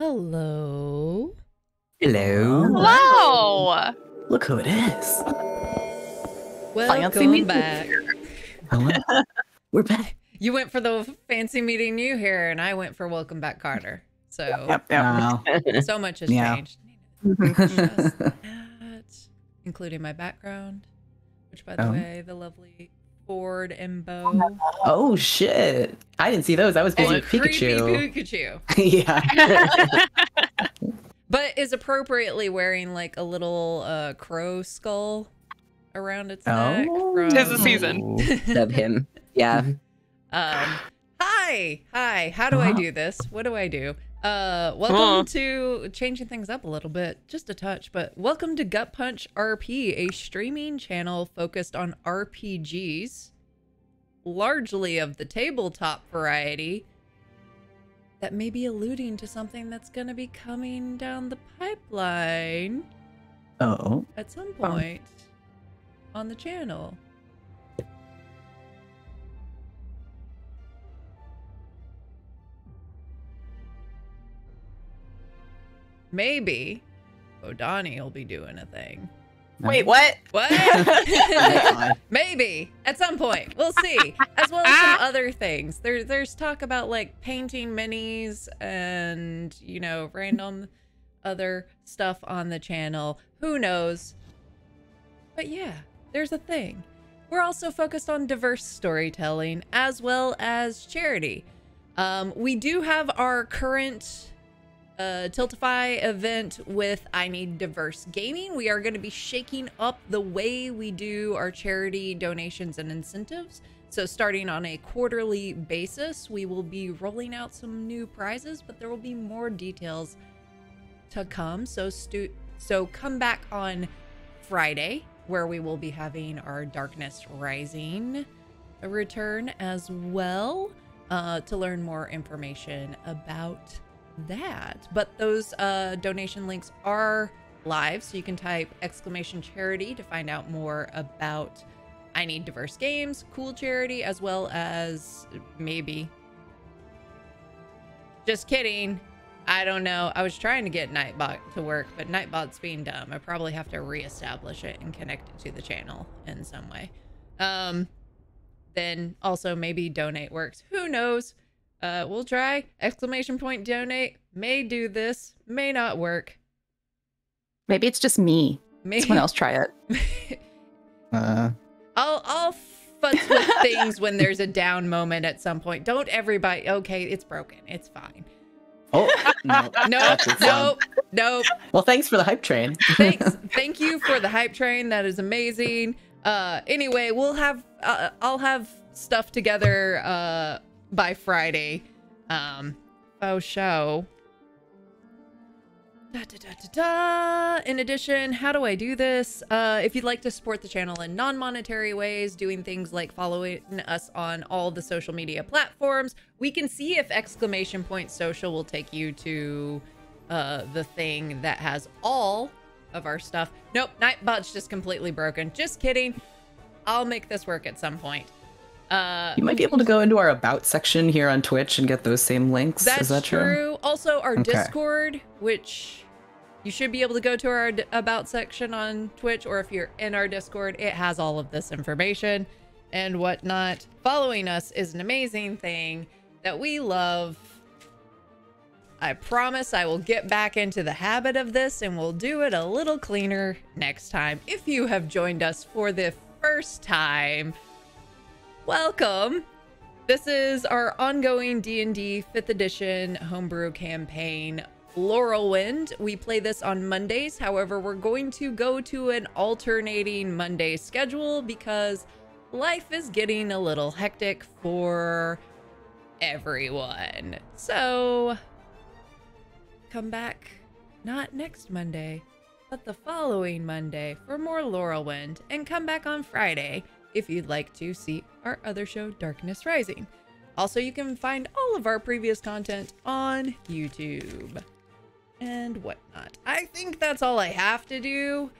Hello. Hello. Hello. Look who it is. Welcome back. Hello. We're back. You went for the fancy meeting you here, and I went for welcome back, Carter. So, so much has changed. Just that, including my background, which, by the way, the lovely Ford and Bow. Oh shit! I didn't see those. I was busy with Pikachu. Creepy Pikachu. Yeah. But is appropriately wearing like a little crow skull around its neck. Tis the season. Love him. Yeah. Hi. How do I do this? What do I do? Welcome to changing things up a little bit, just a touch, but welcome to Gut Punch RP, a streaming channel focused on RPGs, largely of the tabletop variety, that may be alluding to something that's going to be coming down the pipeline. Oh. At some point on the channel. Maybe Odani will be doing a thing. Wait, what? What? Maybe at some point we'll see, as well as some other things. There's talk about like painting minis and random other stuff on the channel. Who knows? But yeah, there's a thing. We're also focused on diverse storytelling as well as charity. We do have our current Tiltify event with I Need Diverse Gaming. We are going to be shaking up the way we do our charity donations and incentives. So starting on a quarterly basis, we will be rolling out some new prizes, but there will be more details to come. So come back on Friday, where we will be having our Darkness Rising return as well, to learn more information about that. But those donation links are live, so you can type !charity to find out more about I Need Diverse Games, cool charity, as well as maybe, just kidding, I don't know, I was trying to get Nightbot to work, but Nightbot's being dumb. I probably have to reestablish it and connect it to the channel in some way. Then also maybe donate works, who knows. We'll try. ! Donate. May do this, may not work. Maybe it's just me. Maybe someone else try it. I'll futz with things when there's a down moment at some point. Don't everybody. Okay, it's broken. It's fine. Oh no. Nope. Well, thanks for the hype train. Thank you for the hype train. That is amazing. Anyway, we'll have I'll have stuff together by Friday. Show. In addition, how do I do this? If you'd like to support the channel in non-monetary ways, doing things like following us on all the social media platforms, we can see if !social will take you to the thing that has all of our stuff. Nope, Nightbot's just completely broken. Just kidding. I'll make this work at some point. You might be able to go into our About section here on Twitch and get those same links. That's Is that true? Also, our Discord, which you should be able to go to our About section on Twitch, or if you're in our Discord, it has all of this information and whatnot. Following us is an amazing thing that we love. I promise I will get back into the habit of this, and we'll do it a little cleaner next time. If you have joined us for the first time, welcome. This is our ongoing D&D 5th edition homebrew campaign, Lorelwind. We play this on Mondays. However, we're going to go to an alternating Monday schedule because life is getting a little hectic for everyone. So come back not next Monday, but the following Monday for more Lorelwind, and come back on Friday if you'd like to see our other show, Darkness Rising. Also, you can find all of our previous content on YouTube and whatnot. I think that's all I have to do.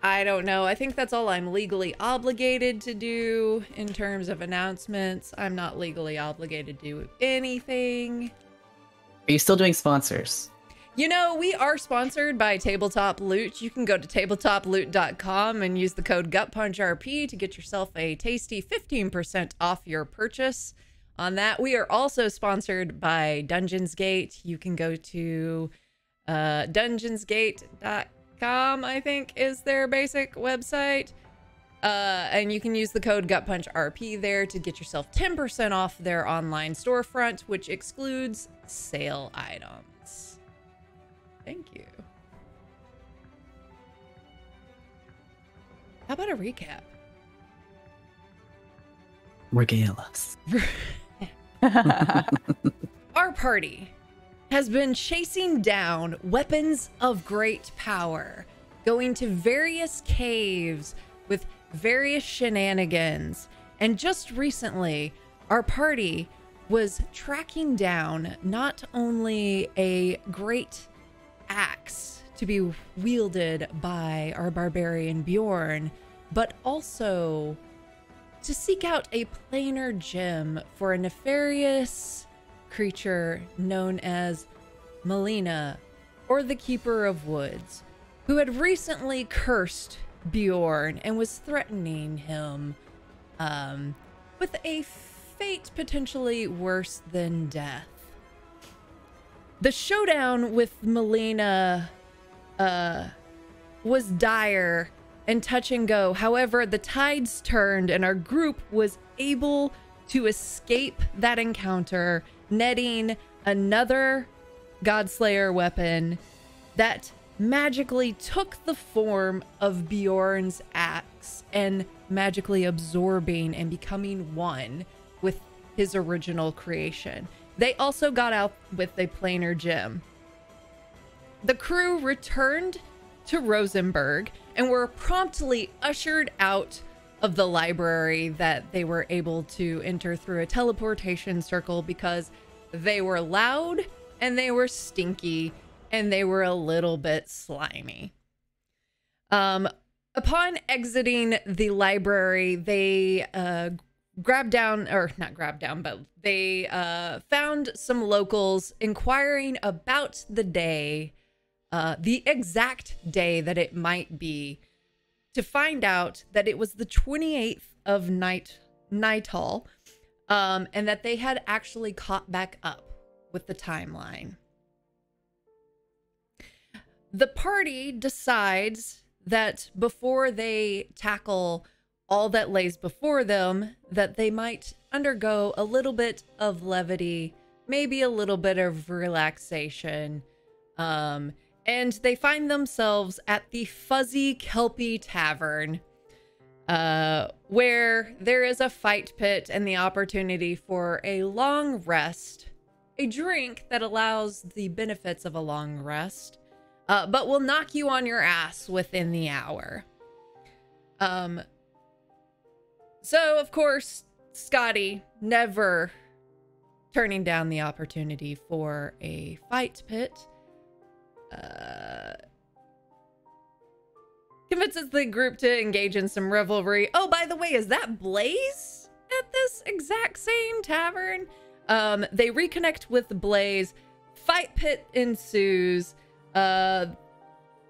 I don't know. I think that's all I'm legally obligated to do in terms of announcements. I'm not legally obligated to do anything. Are you still doing sponsors? You know, we are sponsored by Tabletop Loot. You can go to tabletoploot.com and use the code GutPunchRP to get yourself a tasty 15% off your purchase. On that, we are also sponsored by Dungeons Gate. You can go to dungeonsgate.com, I think is their basic website. And you can use the code GutPunchRP there to get yourself 10% off their online storefront, which excludes sale items. Thank you. How about a recap? Regale us. Our party has been chasing down weapons of great power, going to various caves with various shenanigans. And just recently, our party was tracking down not only a great axe to be wielded by our barbarian Bjorn, but also to seek out a planar gem for a nefarious creature known as Melina, or the Keeper of Woods, who had recently cursed Bjorn and was threatening him with a fate potentially worse than death. The showdown with Melina was dire and touch and go. However, the tides turned and our group was able to escape that encounter, netting another Godslayer weapon that magically took the form of Bjorn's axe and magically absorbing and becoming one with his original creation. They also got out with a planar gem. The crew returned to Rosenberg and were promptly ushered out of the library that they were able to enter through a teleportation circle because they were loud and they were stinky and they were a little bit slimy. Upon exiting the library, they they found some locals inquiring about the day, the exact day that it might be, to find out that it was the 28th of Nighthall, and that they had actually caught back up with the timeline. The party decides that before they tackle all that lays before them, that they might undergo a little bit of levity, maybe a little bit of relaxation, and they find themselves at the Fuzzy Kelpie Tavern, where there is a fight pit and the opportunity for a long rest, a drink that allows the benefits of a long rest, but will knock you on your ass within the hour. So, of course, Scotty, never turning down the opportunity for a fight pit, convinces the group to engage in some revelry. Oh, by the way, is that Blaze at this exact same tavern? They reconnect with Blaze. Fight pit ensues.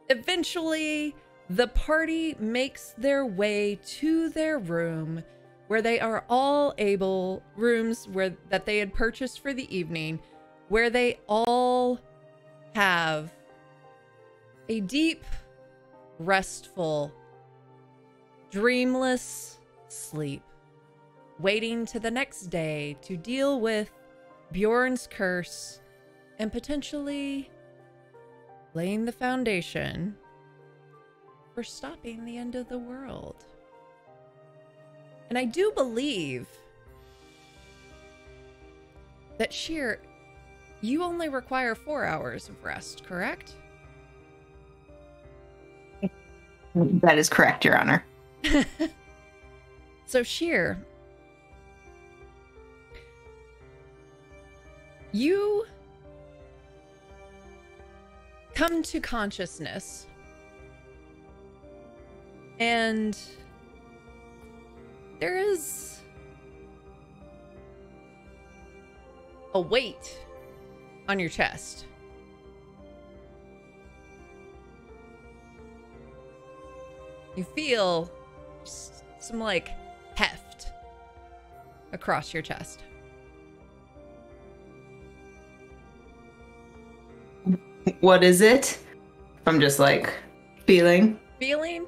Eventually, the party makes their way to their room, where they are all able, rooms where that they had purchased for the evening, where they all have a deep, restful, dreamless sleep, waiting to the next day to deal with Bjorn's curse and potentially laying the foundation for stopping the end of the world. And I do believe that Sheer, you only require 4 hours of rest, correct? That is correct, Your Honor. So Sheer, you come to consciousness, and there is a weight on your chest. you feel some like heft across your chest. What is it? I'm just like feeling. Feeling?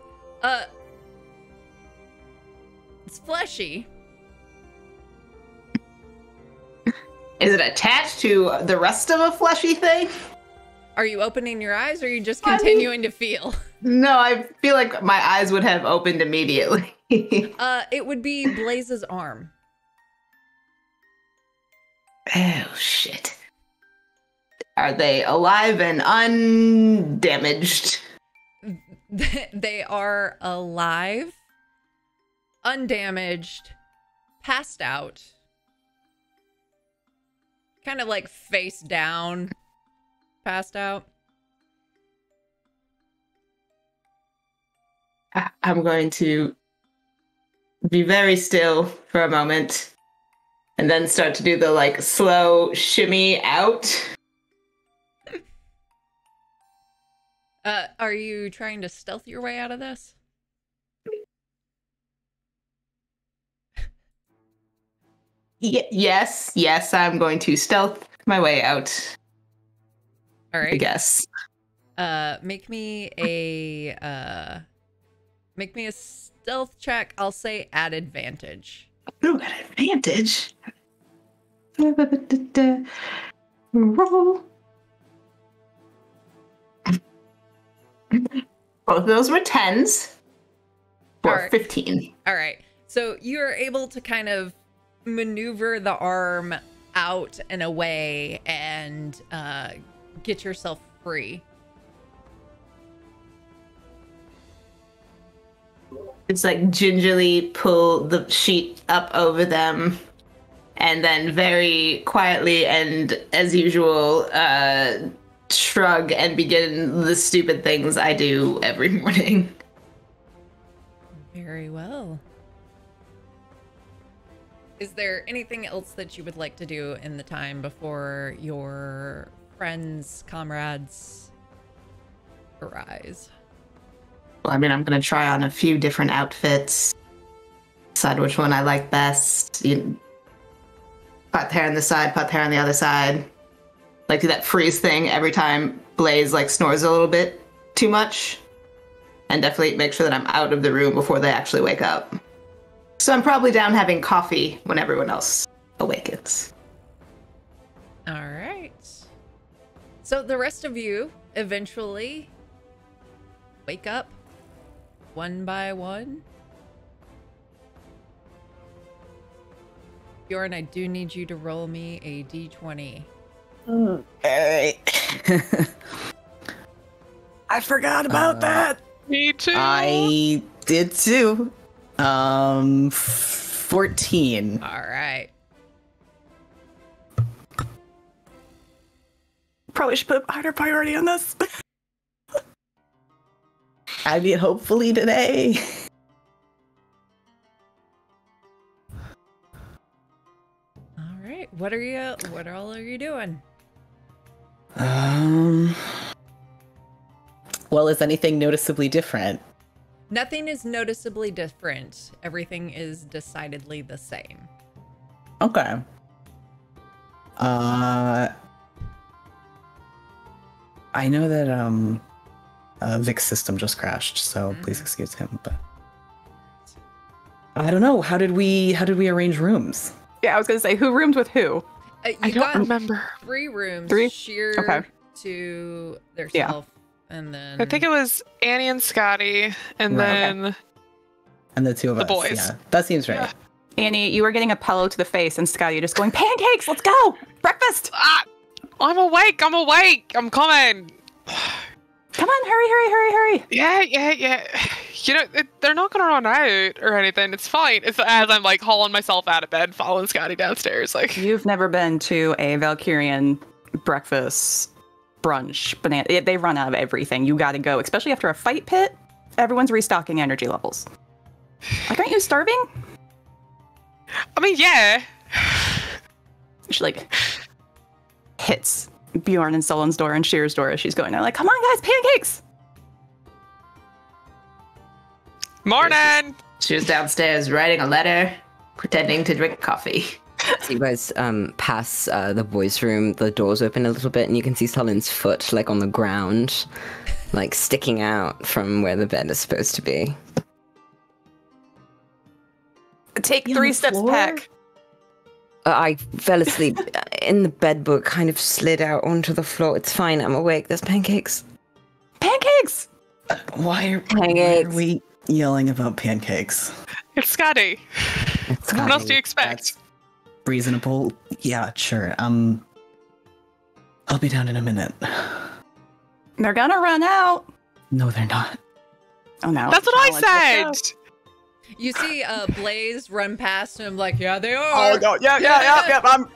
It's fleshy. Is it attached to the rest of a fleshy thing? Are you opening your eyes or are you just continuing to feel? No, I feel like my eyes would have opened immediately. It would be Blaze's arm. Oh, shit. Are they alive and undamaged? They are alive, undamaged, passed out, kind of like face down, passed out. I'm going to be very still for a moment and then start to do the like slow shimmy out. Are you trying to stealth your way out of this? Yes, I'm going to stealth my way out. All right. I guess. Make me a stealth check. I'll say at advantage. Ooh, at advantage. Roll. Both of those were 10s for Alright. 15. All right. So you're able to kind of maneuver the arm out and away and get yourself free. It's like gingerly pull the sheet up over them and then very quietly and as usual shrug and begin the stupid things I do every morning. Very well. Is there anything else that you would like to do in the time before your friends, comrades arise? Well, I mean, I'm going to try on a few different outfits, decide which one I like best. Put the hair on this side, put the hair on the other side. Like do that freeze thing every time Blaze like snores a little bit too much. And definitely make sure that I'm out of the room before they actually wake up. So I'm probably down having coffee when everyone else awakens. All right. So the rest of you eventually wake up one by one. Bjorn, I do need you to roll me a d20. All right. I forgot about that. Me too. I did too. 14. All right. Probably should put higher priority on this. I mean, hopefully today. All right. What all are you doing? Well, is anything noticeably different? Nothing is noticeably different. Everything is decidedly the same. Okay. I know that Vic's system just crashed, so please excuse him, but I don't know. How did we arrange rooms? Yeah, I was gonna say, who roomed with who? You I don't remember. 3 rooms. Three? Sheer Okay. to theirself, and then I think it was Annie and Scotty, and Right. then And the two of The us. boys. Yeah, that seems right. Yeah. Annie, you were getting a pillow to the face, and Scotty, you're just going, pancakes, let's go! Breakfast! I'm awake. I'm coming. Come on, hurry. Yeah. You know, they're not gonna run out or anything. It's fine. It's as I'm like hauling myself out of bed, following Scotty downstairs. Like, You've never been to a Valkyrian breakfast brunch banana. They run out of everything. You gotta go, especially after a fight pit. Everyone's restocking energy levels. Like, aren't you starving? I mean, yeah. She like hits Bjorn and Sullen's door and Shear's door as she's going there. Like, come on, guys, pancakes! Morning! She was downstairs writing a letter, pretending to drink coffee. So you guys pass the boys' room. The doors open a little bit, and you can see Solon's foot, like, on the ground, like, sticking out from where the bed is supposed to be. Take 3 steps back. I fell asleep in the bed, but kind of slid out onto the floor. It's fine. I'm awake. There's pancakes. Pancakes! Why are Pancakes. we yelling about pancakes? It's Scotty. It's What else do you fine. expect? That's reasonable. Yeah, sure. I'll be down in a minute. They're gonna run out. No, they're not. Oh no. That's what I Challenge, said! You see Blaze run past him like, yeah, they are. Oh no, yeah. I'm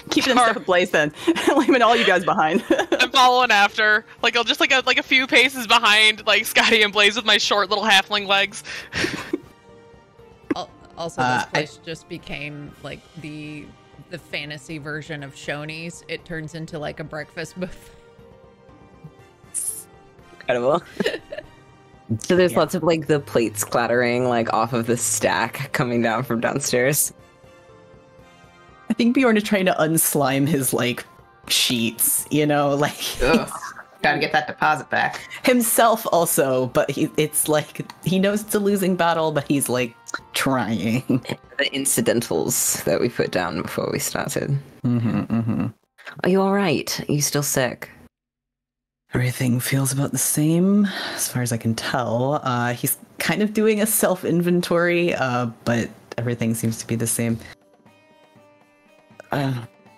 keeping in step with Blaze then. Leaving all you guys behind. I'm following after. Like, I'll just like a few paces behind, like, Scotty and Blaze with my short little halfling legs. Also, this place just became like the fantasy version of Shoney's. It turns into like a breakfast buffet. Incredible. So there's lots of, like, the plates clattering, like, off of the stack coming down from downstairs. I think Bjorn is trying to unslime his, like, sheets, you know, like, Ugh. Gotta get that deposit back. himself also, but it's like, he knows it's a losing battle, but he's, like, trying. The incidentals that we put down before we started. Mm-hmm. Are you alright? Are you still sick? Everything feels about the same, as far as I can tell. He's kind of doing a self-inventory, but everything seems to be the same.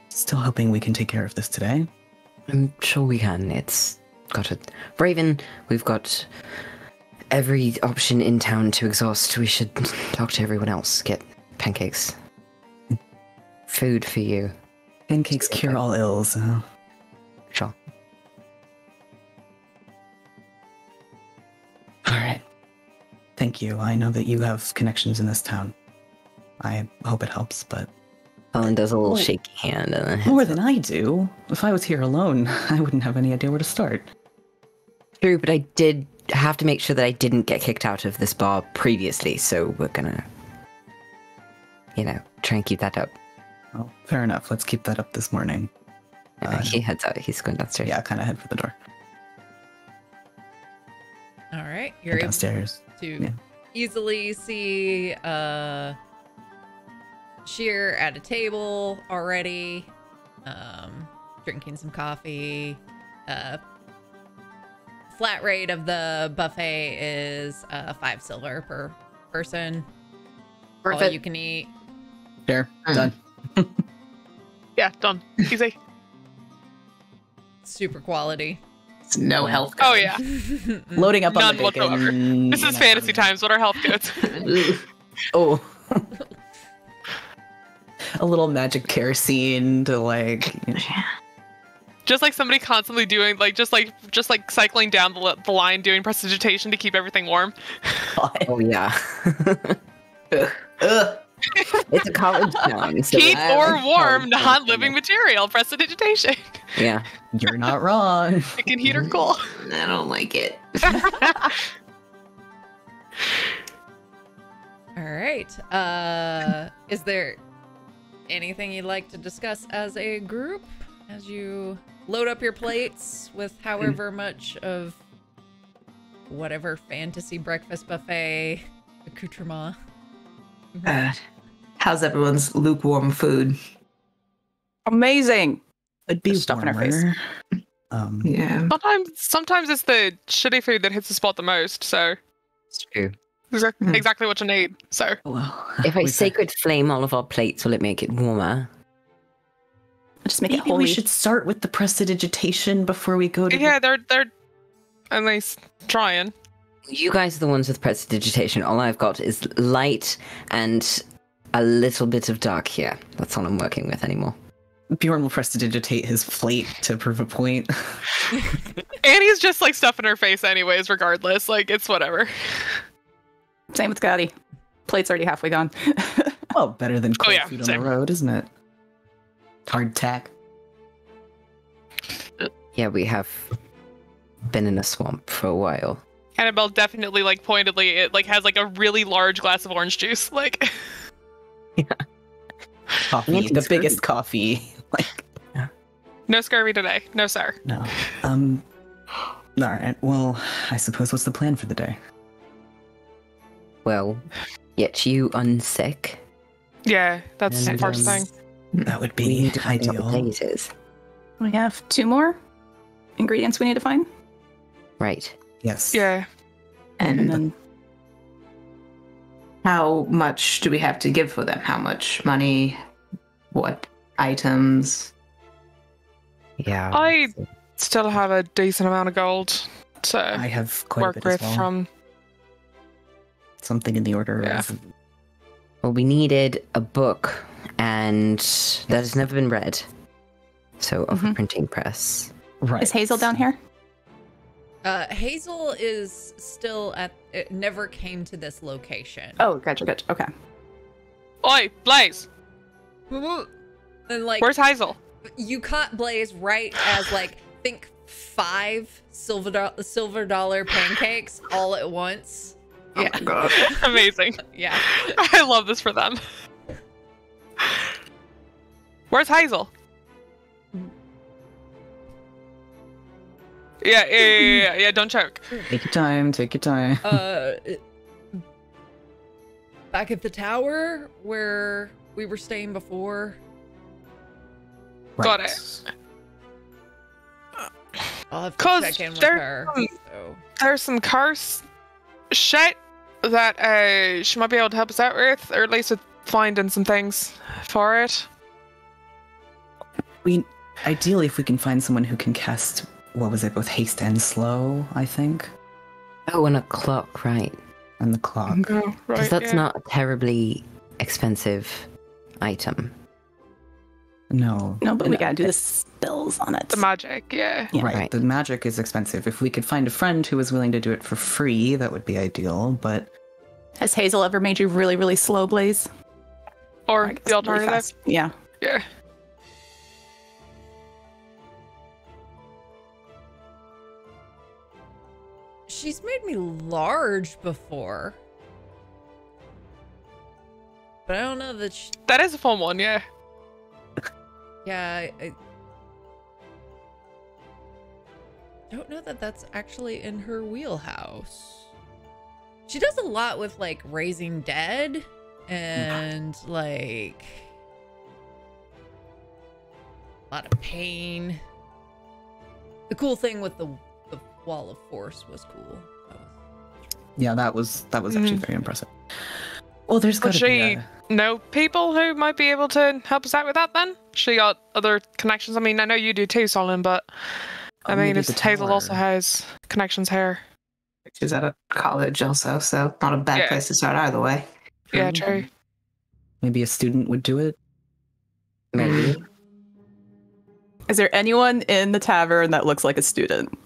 Still hoping we can take care of this today. I'm sure we can. It's got a Raven. We've got every option in town to exhaust. We should talk to everyone else. Get pancakes. Food for you. Pancakes cure all ills. Sure. All right. Thank you. I know that you have connections in this town. I hope it helps, but Ellen does a little shaky hand and then more than I do. If I was here alone, I wouldn't have any idea where to start. True, but I did have to make sure that I didn't get kicked out of this bar previously, so we're gonna, try and keep that up. Well, fair enough. Let's keep that up this morning. He heads out. He's going downstairs. Yeah, kind of head for the door. All right, Head you're able downstairs. to easily see Sheer at a table already, drinking some coffee. Flat rate of the buffet is 5 silver per person. Worth All it. you can eat. Sure. Done. Yeah, done. Easy. Super quality. It's no health. Oh, yeah. Loading up on None the bacon. whatsoever. This is fantasy times. What are health goods? Oh. A little magic kerosene to like. Just like somebody constantly doing, like, just like cycling down the line doing prestidigitation to keep everything warm. Oh, yeah. Ugh. It's a college town. So Heat or warm, college non-living material, prestidigitation. Yeah. You're not wrong. It can heat or cool. I don't like it. All right. Is there anything you'd like to discuss as a group as you load up your plates with however much of whatever fantasy breakfast buffet accoutrement? How's everyone's lukewarm food? Amazing. It'd be Stuff in our face. warmer. Yeah. Sometimes it's the shitty food that hits the spot the most. So It's true. exactly what you need. So Well, If I we've got- sacred flame all of our plates, will it make it warmer? Just make it maybe holy. we should start with the prestidigitation before we go to. yeah, they're at least trying. You guys are the ones with prestidigitation. All I've got is light and a little bit of dark here. That's all I'm working with anymore. Bjorn will prestidigitate his plate to prove a point. Annie's just like stuff in her face anyways, regardless. Like, it's whatever. Same with Scotty. Plate's already halfway gone. Well, better than cold yeah, food on same. the road, isn't it? Hardtack. Yeah, we have been in a swamp for a while. Annabelle definitely, like, pointedly, it, like, has, like, a really large glass of orange juice. Like, Coffee, the Anti-scurvy. biggest coffee. Like, no scurvy today. No, sir. no. All right. Well, I suppose what's the plan for the day? Well, get you unsick. Yeah, that's the And, first thing. That would We be need to find out what ideal. day it is. We have 2 more ingredients we need to find. Right. Yes. Yeah. And And then how much do we have to give for them? How much money? What items? Yeah. I still have a decent amount of gold to I have quite work a bit with as well. from. Something in the order Yeah. of Well, we needed a book, and that has never been read. So, of a printing press. right. is Hazel down here? Hazel is still at. It never came to this location. Oh, gotcha. Okay. Oi, Blaze! And like Where's Hazel? you caught Blaze right as like think 5 silver dollar pancakes all at once. Yeah, Oh, God. Amazing. yeah. I love this for them. Where's Hazel? Yeah, don't choke. Take your time. Take your time. Back at the tower where we were staying before. Got Right. it. I'll have to 'Cause check in with there- her. So. There's some curse shit that she might be able to help us out with, or at least with finding some things for it. We ideally, if we can find someone who can cast, what was it, both haste and slow, I think, Oh, and a clock, right. and the clock. Oh, Because that's not a terribly expensive item. No. No, but we gotta do the spells on it. the magic. Yeah. Yeah. Right. Right. The magic is expensive. If we could find a friend who was willing to do it for free, that would be ideal. But Has Hazel ever made you really, really slow, Blaze? Or I guess the really alternative. fast. Yeah. Yeah. She's made me large before. But I don't know that she... That is a fun one, yeah. Yeah, I don't know that that's actually in her wheelhouse. She does a lot with, like, raising dead and, like... a lot of pain. The cool thing with the wall of force was cool. yeah, that was actually very impressive. Well, there's got Would to be she know people who might be able to help us out with that then? She got other connections. I mean, I know you do too, Solon, but I mean, maybe if the Hazel also tower. has connections here. She's at a college also, so not a bad Yeah. place to start either way. Yeah, true. maybe a student would do it. Maybe. Is there anyone in the tavern that looks like a student?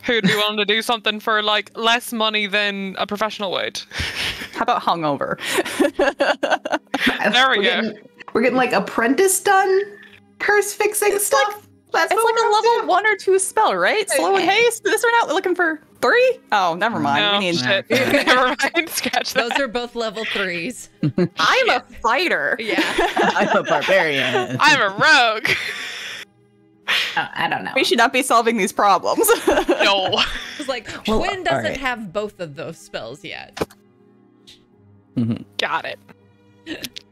Who'd be willing to do something for like less money than a professional would? How about hungover? There we We're go. We're getting like apprentice done curse fixing stuff. That's It's what like a we're up level to. 1 or 2 spell, right? Slow and haste. This we're not looking for 3? Oh, never mind. No, We need. shit. Okay. Never mind. Scratch that. Those are both level 3s. I'm a fighter. Yeah. I'm a barbarian. I'm a rogue. I don't know. We should not be solving these problems. No. It's like Well, Twin doesn't alright. have both of those spells yet. Got it.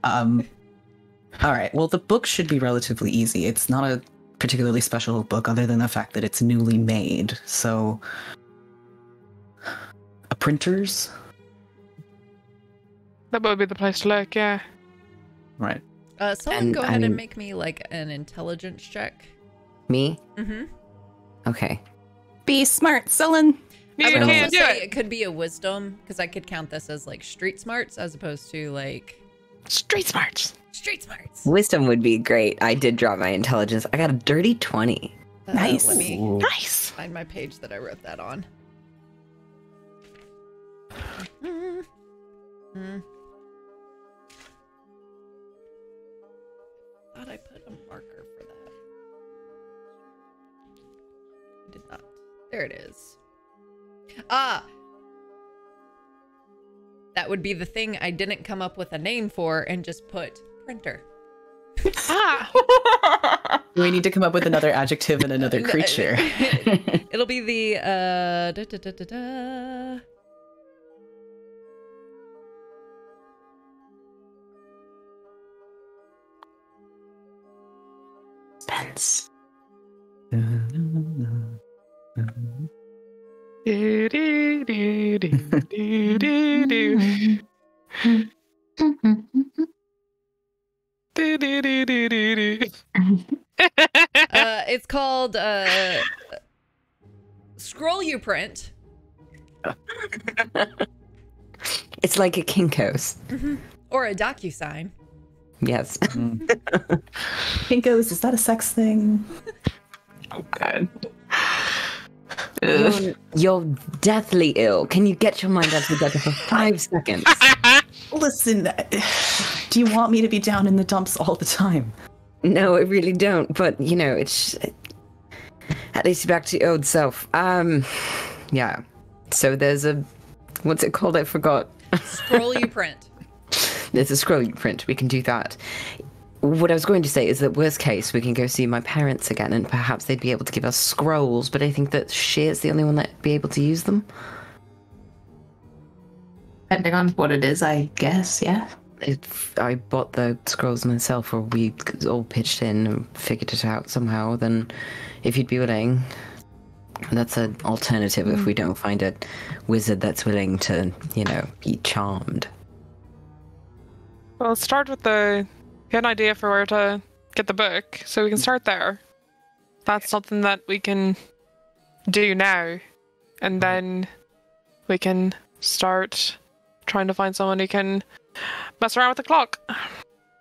All right. Well, the book should be relatively easy. It's not a particularly special book, other than the fact that it's newly made. So, a printer's That would be the place to look, yeah. right. Someone And, go I ahead and mean- make me like an intelligence check. Me? Mm-hmm. Okay. Be smart, Sullen. You I would can't also do say it. it could be a wisdom because I could count this as like street smarts as opposed to like Street smarts. street smarts. Wisdom would be great. I did drop my intelligence. I got a dirty 20. Nice. Let me Ooh. Nice. find my page that I wrote that on. Thought I put a marker for that. I did not. There it is. That would be the thing I didn't come up with a name for and just put printer. We need to come up with another adjective and another creature. It'll be the Spence. Do, do, do, do, do, do, do. Do, do, do, do, do, do. it's called Scroll You Print. It's like a Kinko's. Or a DocuSign. Yes. Pinkos, is that a sex thing? Oh, God. You're deathly ill. Can you get your mind out of the gutter for 5 seconds? Listen, do you want me to be down in the dumps all the time? No, I really don't. But, you know, it's... At least back to your old self. Yeah. So there's a... What's it called? I forgot. Scroll You Print. There's a scroll you print. We can do that. What I was going to say is that worst case, we can go see my parents again, and perhaps they'd be able to give us scrolls, but I think that Shear's the only one that'd be able to use them. Depending on what it is, I guess, yeah. I bought the scrolls myself, or we all pitched in and figured it out somehow, then if you'd be willing, that's an alternative if we don't find a wizard that's willing to, you know, be charmed. Well, let's start with get an idea for where to get the book, so we can start there. That's something that we can do now, and then we can start trying to find someone who can mess around with the clock.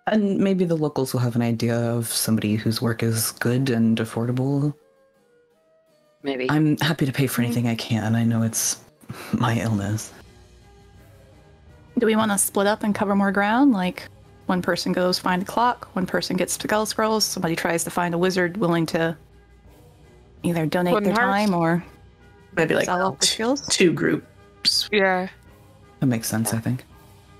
And maybe the locals will have an idea of somebody whose work is good and affordable. Maybe. I'm happy to pay for anything I can. I know it's my illness. Do we want to split up and cover more ground? Like, one person goes find a clock, one person gets spell scrolls, somebody tries to find a wizard willing to either donate Wouldn't their hurt. time or Maybe like sell off the skills? 2 groups. Yeah. That makes sense, I think.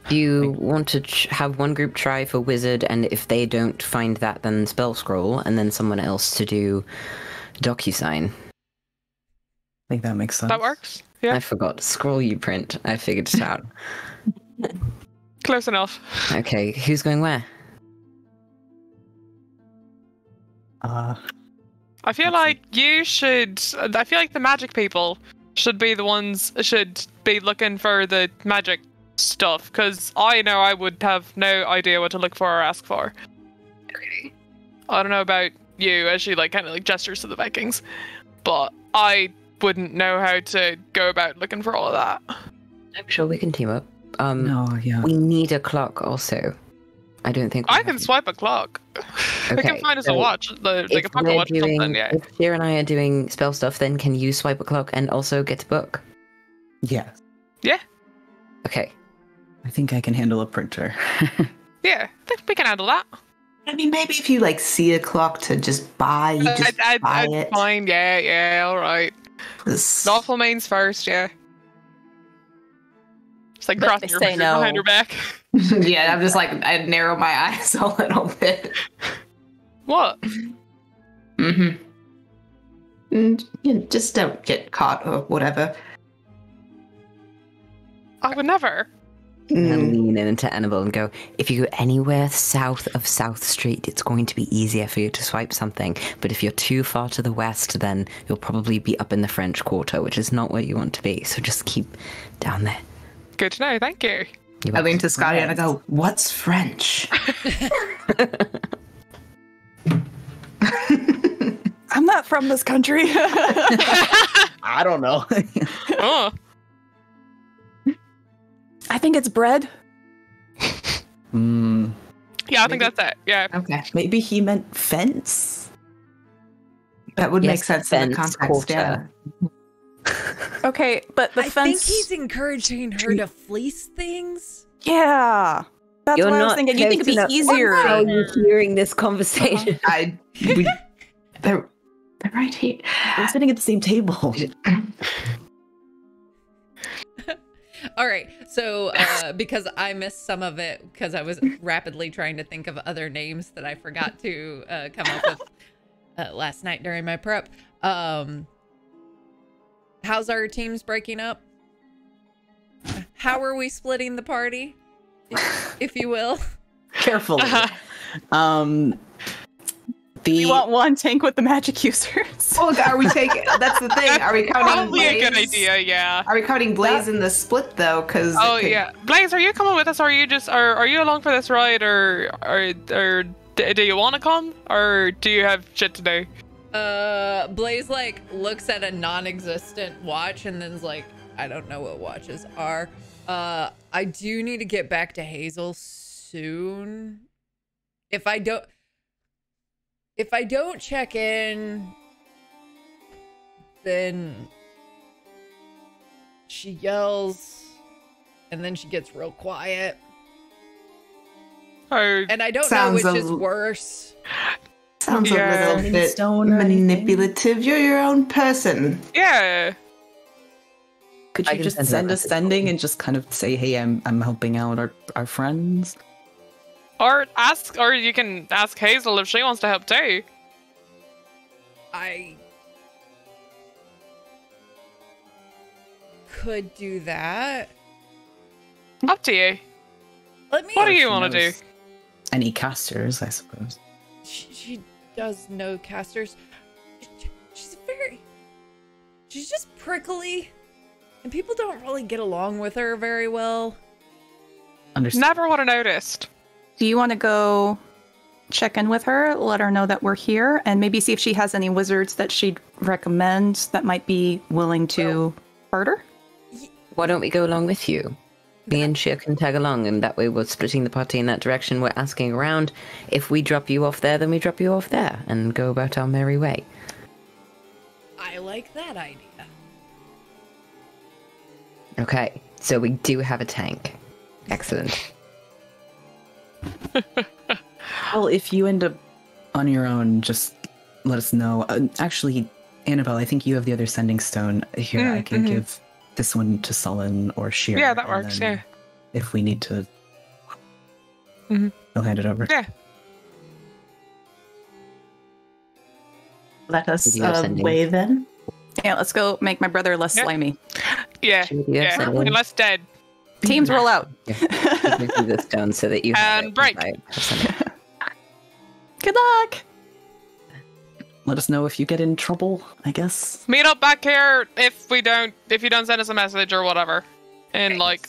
Do you want to have one group try for wizard, and if they don't find that, then spell scroll, and then someone else to do DocuSign? I think that makes sense. That works. Yeah. I forgot. Scroll you print. I figured it out. Close enough. Okay, who's going where? I feel like you should. I feel like the magic people should be the ones should be looking for the magic stuff, because I know I would have no idea what to look for or ask for. Okay. I don't know about you, as she like kind of like gestures to the Vikings, but I wouldn't know how to go about looking for all of that. I'm sure we can team up. No, yeah. We need a clock also. I don't think we I have can it. swipe a clock. We can Okay, find us a so watch, like a If pocket we're watch or something. Yeah. If Sheer and I are doing spell stuff, then can you swipe a clock and also get a book? Yeah. Yeah. Okay. I think I can handle a printer. Yeah. I think we can handle that. I mean, maybe if you like see a clock to just buy, you just buy it. Fine. Yeah. Yeah. All right. 'Cause- Lawful means first. Yeah. It's like But crossing they your say fingers no. behind your back. yeah, I'm just like, I narrow my eyes a little bit. What? Mm-hmm. And you know, just don't get caught or whatever. I would never. And lean into Annabelle and go, if you go anywhere south of South Street, it's going to be easier for you to swipe something. But if you're too far to the west, then you'll probably be up in the French Quarter, which is not where you want to be. So just keep down there. Good to know. Thank you. You're I lean welcome. to Scotty and I go, what's French? I'm not from this country. I don't know. Oh. I think it's bread. Yeah, I think that's it. Yeah. Okay. Maybe he meant fence? That would make Yes, sense in the fence, context, yeah. quarter. Okay, but the I fence. think he's encouraging her to fleece things. Yeah. That's You're what I was not thinking. You think it'd close be enough. easier. How are you hearing this conversation? They're right here. We're sitting at the same table. All right, So, because I missed some of it because I was rapidly trying to think of other names that I forgot to come up with last night during my prep. How's our teams breaking up? How are we splitting the party, if you will? Carefully. We want one tank with the magic users. Oh, are we taking? That's the thing. Are we counting Probably Blaze? a good idea, yeah. Are we counting Blaze in the split though? Because Yeah, Blaze, are you coming with us? Or are you just are you along for this ride, or do you want to come, or do you have shit to do? Blaze like looks at a non-existent watch and then's like, I don't know what watches are. I do need to get back to Hazel soon. If I don't check in, then she yells and then she gets real quiet. Or And I don't know which is worse. sounds Yeah. a little bit Stone or anything? manipulative. You're your own person. yeah, Could I you can just send send her a sending and just kind of say, hey, I'm helping out our friends? or you can ask Hazel if she wants to help too. I could do that. Up to you. Let me. What do If you she want to do? knows Any casters, I suppose. She does know casters. She's just prickly, and people don't really get along with her very well. Understand. Never would have noticed. Do you want to go check in with her, let her know that we're here, and maybe see if she has any wizards that she'd recommend that might be willing to barter? Why don't we go along with you? Me and Shia can tag along, and that way we're splitting the party in that direction. We're asking around. If we drop you off there, then we drop you off there and go about our merry way. I like that idea. Okay, so we do have a tank. Excellent. Well, if you end up on your own, just let us know. Actually, Annabelle, I think you have the other sending stone here. I can give this one to Sullen or Sheer. Yeah, that and works, then yeah. If we need to, Mhm. I'll hand it over. Yeah. Let us Maybe you're sending. weigh then. Yeah, let's go make my brother less Yeah. slimy. Yeah, Should we do that yeah. sending? Unless dead. Teams roll out. Yeah. We do this down so that you have And it. break. I have something. Good luck. Let us know if you get in trouble, I guess. Meet up back here if you don't send us a message or whatever. And like,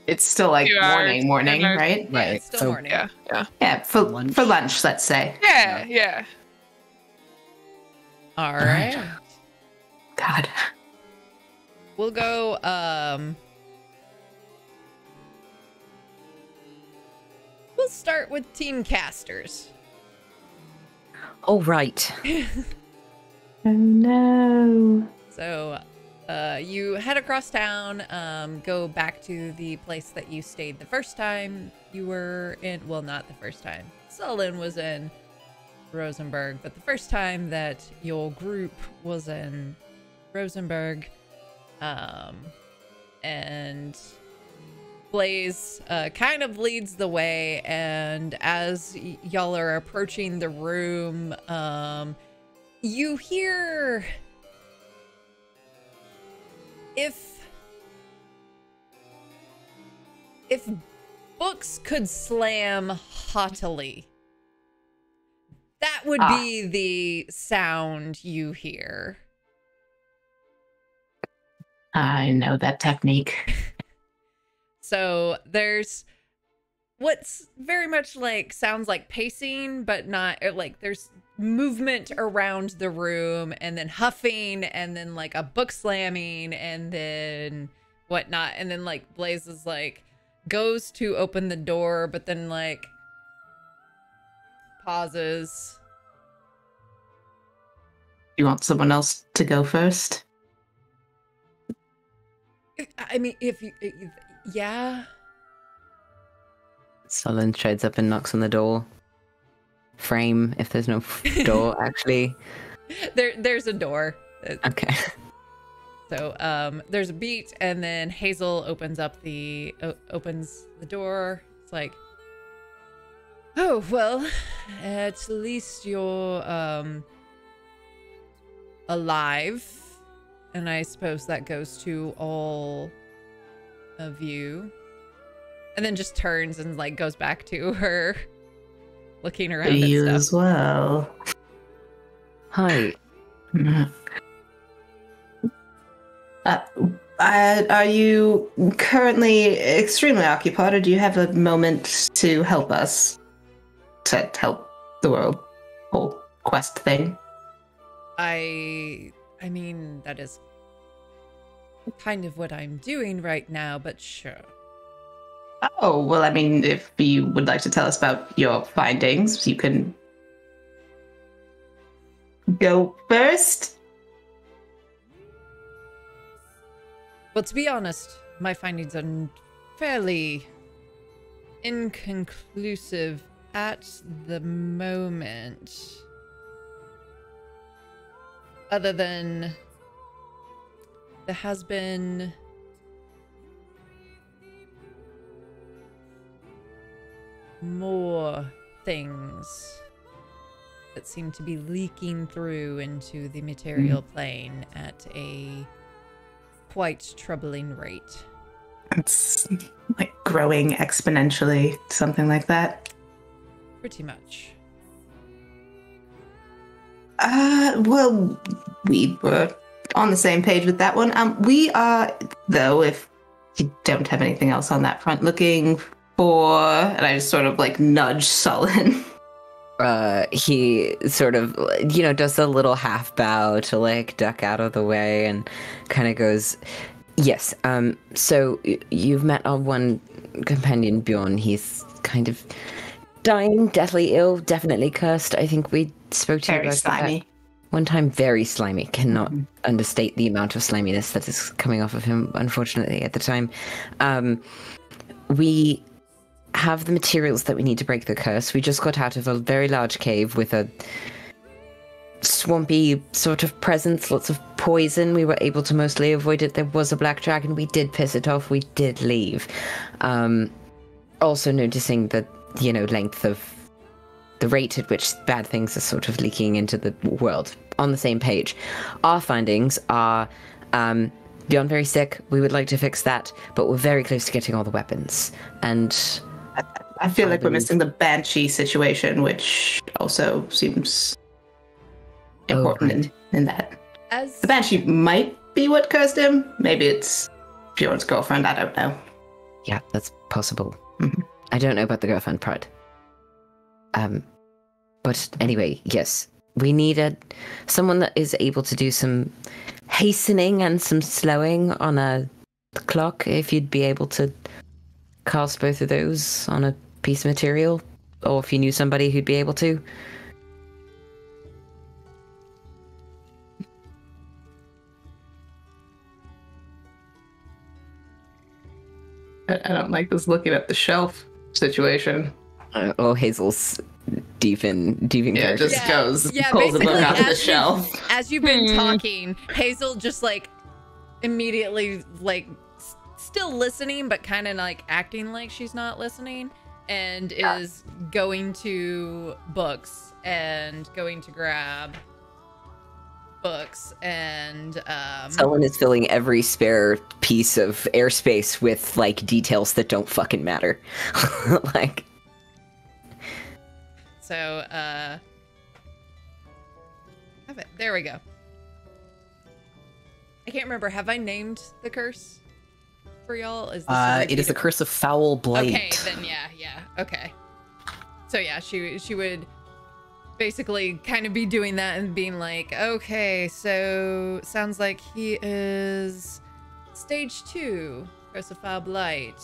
It's still like 2 hours, morning, and right? Yeah, it's still so- morning. yeah. Yeah, for Lunch. lunch, let's say. Yeah. All right. God. We'll go. We'll start with team casters. Oh, right. Oh no. So, you head across town, go back to the place that you stayed the first time you were in. Well, not the first time. Sullen was in Rosenberg, but the first time that your group was in Rosenberg, and Blaze kind of leads the way, and as y'all are approaching the room, you hear if books could slam haughtily, that would be the sound you hear. I know that technique. So there's what's very much like sounds like pacing, but not like there's movement around the room, and then huffing, and then like a book slamming, and then whatnot, and then like Blaze is like goes to open the door, but then like pauses. You want someone else to go first? I mean, if you, yeah. Sullen strides up and knocks on the door frame, if there's no door, actually. There's a door. Okay. So there's a beat, and then Hazel opens the door. It's like, oh well, at least you're alive, and I suppose that goes to all of you. And then just turns and like goes back to her looking around You and as stuff. well. Hi. Are you currently extremely occupied, or do you have a moment to help us? To help the world whole quest thing? I mean, that is kind of what I'm doing right now, but sure. Oh, well, I mean, if you would like to tell us about your findings, you can go first. Well, to be honest, my findings are fairly inconclusive at the moment. Other than there has been more things that seem to be leaking through into the material plane at a quite troubling rate. It's like growing exponentially, something like that. Pretty much. Well, we were on the same page with that one. We are, though, if you don't have anything else on that front, looking for, and I just sort of like nudge Sullen. He sort of, does a little half bow to like duck out of the way and kind of goes, yes, so you've met our one companion, Bjorn. He's kind of dying, deathly ill, definitely cursed. I think we spoke to you Very about slimy. that one time. Very slimy. Cannot understate the amount of sliminess that is coming off of him, unfortunately, at the time. We have the materials that we need to break the curse. We just got out of a very large cave with a swampy sort of presence, lots of poison. We were able to mostly avoid it. There was a black dragon. We did piss it off. We did leave. Also noticing the, length of the rate at which bad things are sort of leaking into the world. On the same page. Our findings are Beyond very sick. We would like to fix that, but we're very close to getting all the weapons. And I feel like we're missing the Banshee situation, which also seems important in that. The Banshee might be what cursed him. Maybe it's Bjorn's girlfriend. I don't know. Yeah, that's possible. Mm-hmm. I don't know about the girlfriend part. But anyway, yes. We need someone that is able to do some hastening and some slowing on a clock, if you'd be able to cast both of those on a piece of material, or if you knew somebody who'd be able to. I don't like this looking at the shelf situation. Or Hazel's deep in Yeah, character. just goes, Yeah, pulls a book basically, off the shelf. As you've been talking, Hazel just like immediately like still listening, but kind of like acting like she's not listening, and is going to books and going to grab books and Someone is filling every spare piece of airspace with like details that don't fucking matter. Like, so have it. There we go. I can't remember. Have I named the curse for y'all? Is this It is the curse of foul blight. Okay, then yeah. Okay. So yeah, she would basically kind of be doing that and being like, okay, so sounds like he is stage 2, curse of foul blight.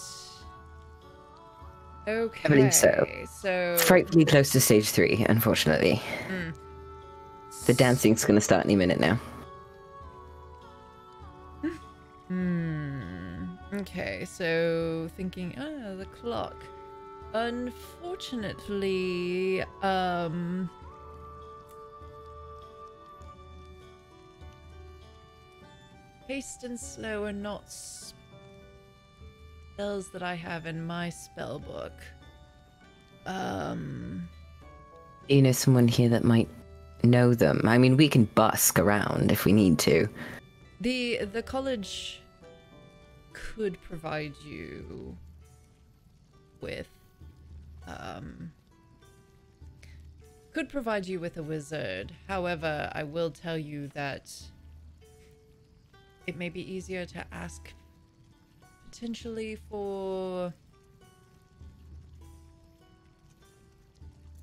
Okay. I believe so. So frightfully close to stage 3, unfortunately. The dancing's gonna start any minute now. Okay, so thinking, the clock. Unfortunately, Haste and slow are not spells that I have in my spell book. You know someone here that might know them? I mean, we can busk around if we need to. The college could provide you with a wizard. However, I will tell you that it may be easier to ask potentially for,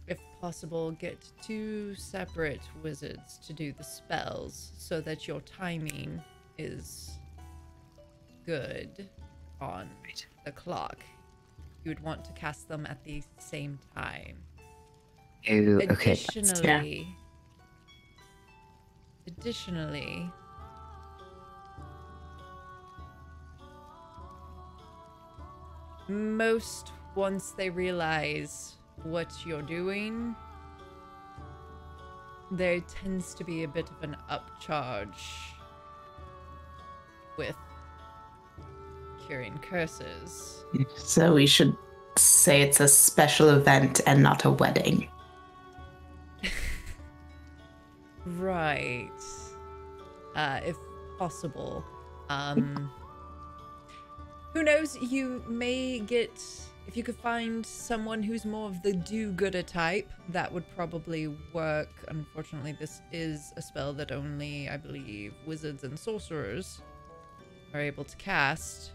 if possible, get 2 separate wizards to do the spells so that your timing is good on the clock. You would want to cast them at the same time. Oh, okay. Additionally, most, once they realize what you're doing, there tends to be a bit of an upcharge with curing curses. So we should say it's a special event and not a wedding. Right. If possible. Who knows, you may get, if you could find someone who's more of the do-gooder type, that would probably work. Unfortunately, this is a spell that only, I believe, wizards and sorcerers are able to cast.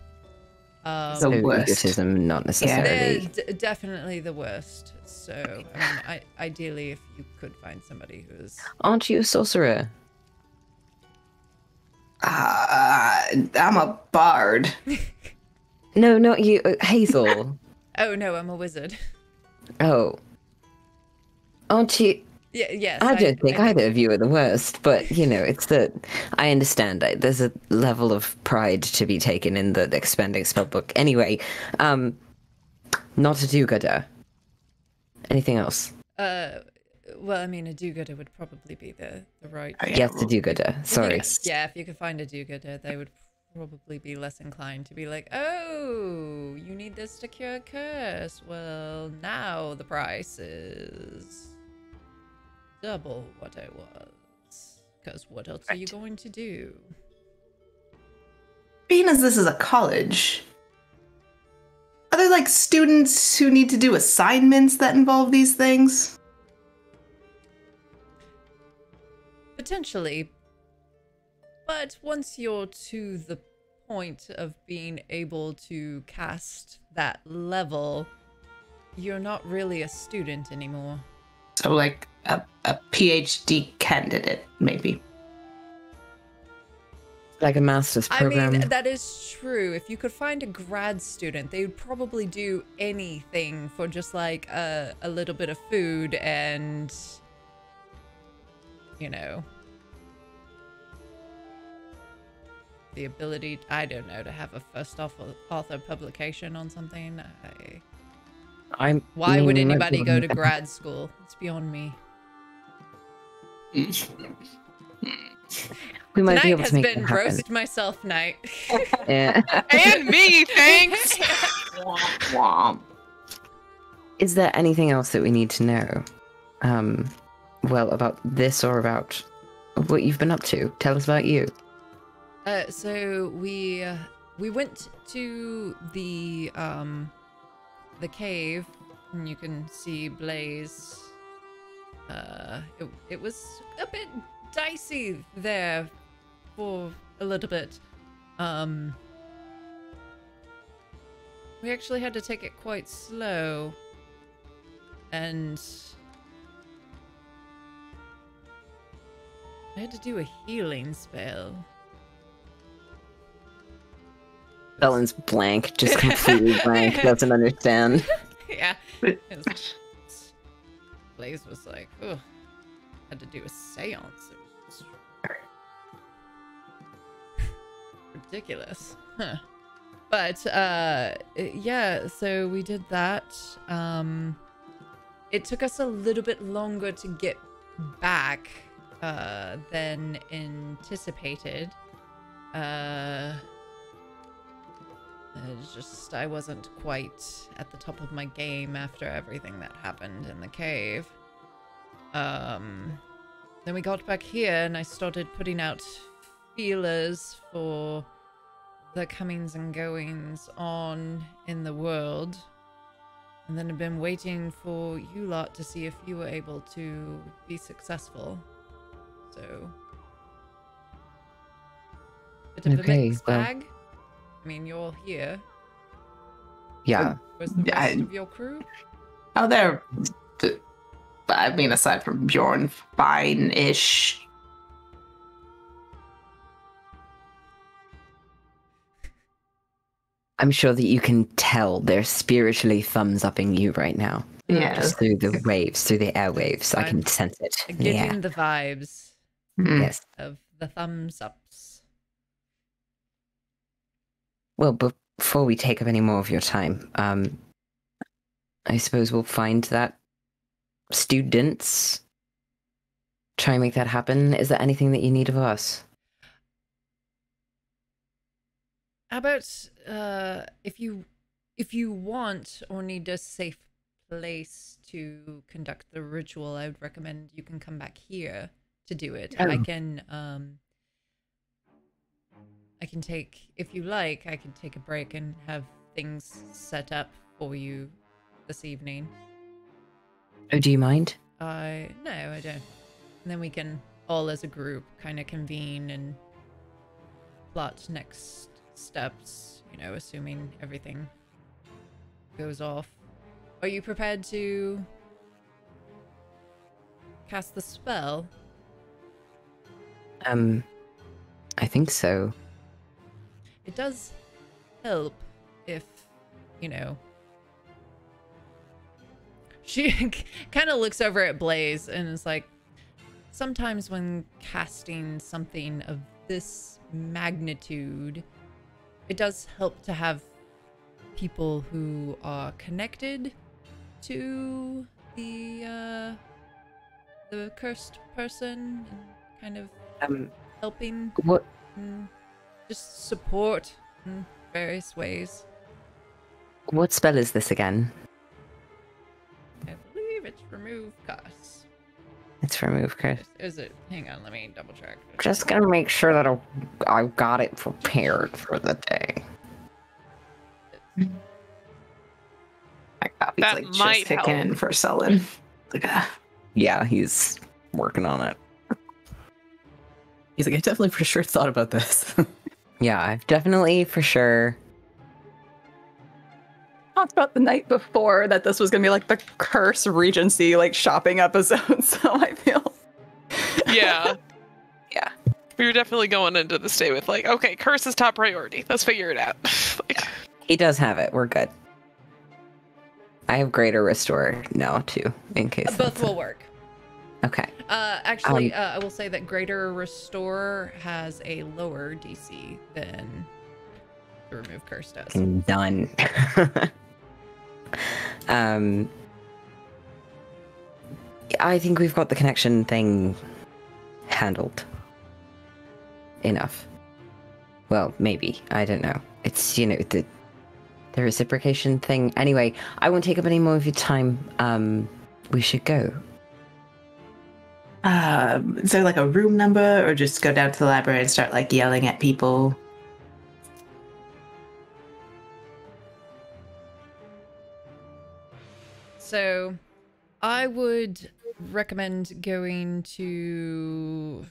So egotism, not necessarily. They're definitely the worst. So, I mean, ideally, if you could find somebody who's... Aren't you a sorcerer? I'm a bard. No, not you. Hazel. Oh, no, I'm a wizard. Oh. Aren't you... Yeah, yes. I don't think either of you are the worst, but, you know, it's that... I understand. There's a level of pride to be taken in the expanding spellbook. Anyway, not a do-gooder. Anything else? Well, I mean, a do-gooder would probably be the right... Yes, a do-gooder. Sorry. Yeah, if you could find a do-gooder, they would probably be less inclined to be like, oh, you need this to cure a curse. Well, now the price is double what it was. Because what else are you going to do? Being as this is a college, are there like students who need to do assignments that involve these things? Potentially. But once you're to the point of being able to cast that level, you're not really a student anymore. So like a PhD candidate, maybe. Like a master's program. I mean, that is true. If you could find a grad student, they would probably do anything for just like a little bit of food and, you know, the ability, I don't know, to have a first author publication on something. Why would anybody go to grad school? It's beyond me. We might Tonight be able has to make been that happen. roast myself night. Yeah. And me, thanks. Is there anything else that we need to know? Well, about this or about what you've been up to? Tell us about you. So we went to the cave, and you can see Blaze. It was a bit dicey there for a little bit. We actually had to take it quite slow, and I had to do a healing spell. Belen's blank, just completely blank, doesn't understand. Yeah. Blaze was like, oh, had to do a seance. It was ridiculous. Huh. But, yeah, so we did that. It took us a little bit longer to get back than anticipated. It's just I wasn't quite at the top of my game after everything that happened in the cave. Then we got back here and I started putting out feelers for the comings and goings on in the world. And then I've been waiting for you lot to see if you were able to be successful. So, bit of a mixed bag. I mean, you're here. Yeah. Where's the rest of your crew? Oh, they're... I mean, aside from Bjorn, fine-ish. I'm sure that you can tell they're spiritually thumbs-upping you right now. Yeah. Just through the waves, through the airwaves. I can sense it. Getting the vibes Yes. of the thumbs ups. Well, before we take up any more of your time, I suppose we'll find that students. Try and make that happen. Is there anything that you need of us? How about if you want or need a safe place to conduct the ritual, I would recommend you can come back here to do it. Oh. I can take, if you like, I can take a break and have things set up for you this evening. Oh, do you mind? No, I don't. And then we can all as a group kind of convene and plot next steps, you know, assuming everything goes off. Are you prepared to cast the spell? I think so. It does help if, you know... She kind of looks over at Blaze and is like, sometimes when casting something of this magnitude, it does help to have people who are connected to the cursed person and kind of helping. What? Just support in various ways. What spell is this again? I believe it's remove curse. It's remove curse. Is it? Hang on, let me double check. Just gonna make sure that I've got it prepared for the day. My copy's That like might just kicking help. in for Sullen. Like, Yeah, he's working on it. He's like, I definitely for sure thought about this. Yeah, I've definitely for sure. Talked about the night before that this was gonna be like the curse regency, like shopping episode. So I feel. Yeah. Yeah. We were definitely going into this day with like, okay, curse is top priority. Let's figure it out. Like, He does have it. We're good. I have greater restore now too, in case. Both will work. Okay. Actually, I will say that Greater Restore has a lower DC than the Remove Curse does. Done. I think we've got the connection thing handled. Enough. Well, maybe. I don't know. It's, you know, the reciprocation thing. Anyway, I won't take up any more of your time. We should go. is there like a room number, or just go down to the library and start like yelling at people? So, I would recommend going to...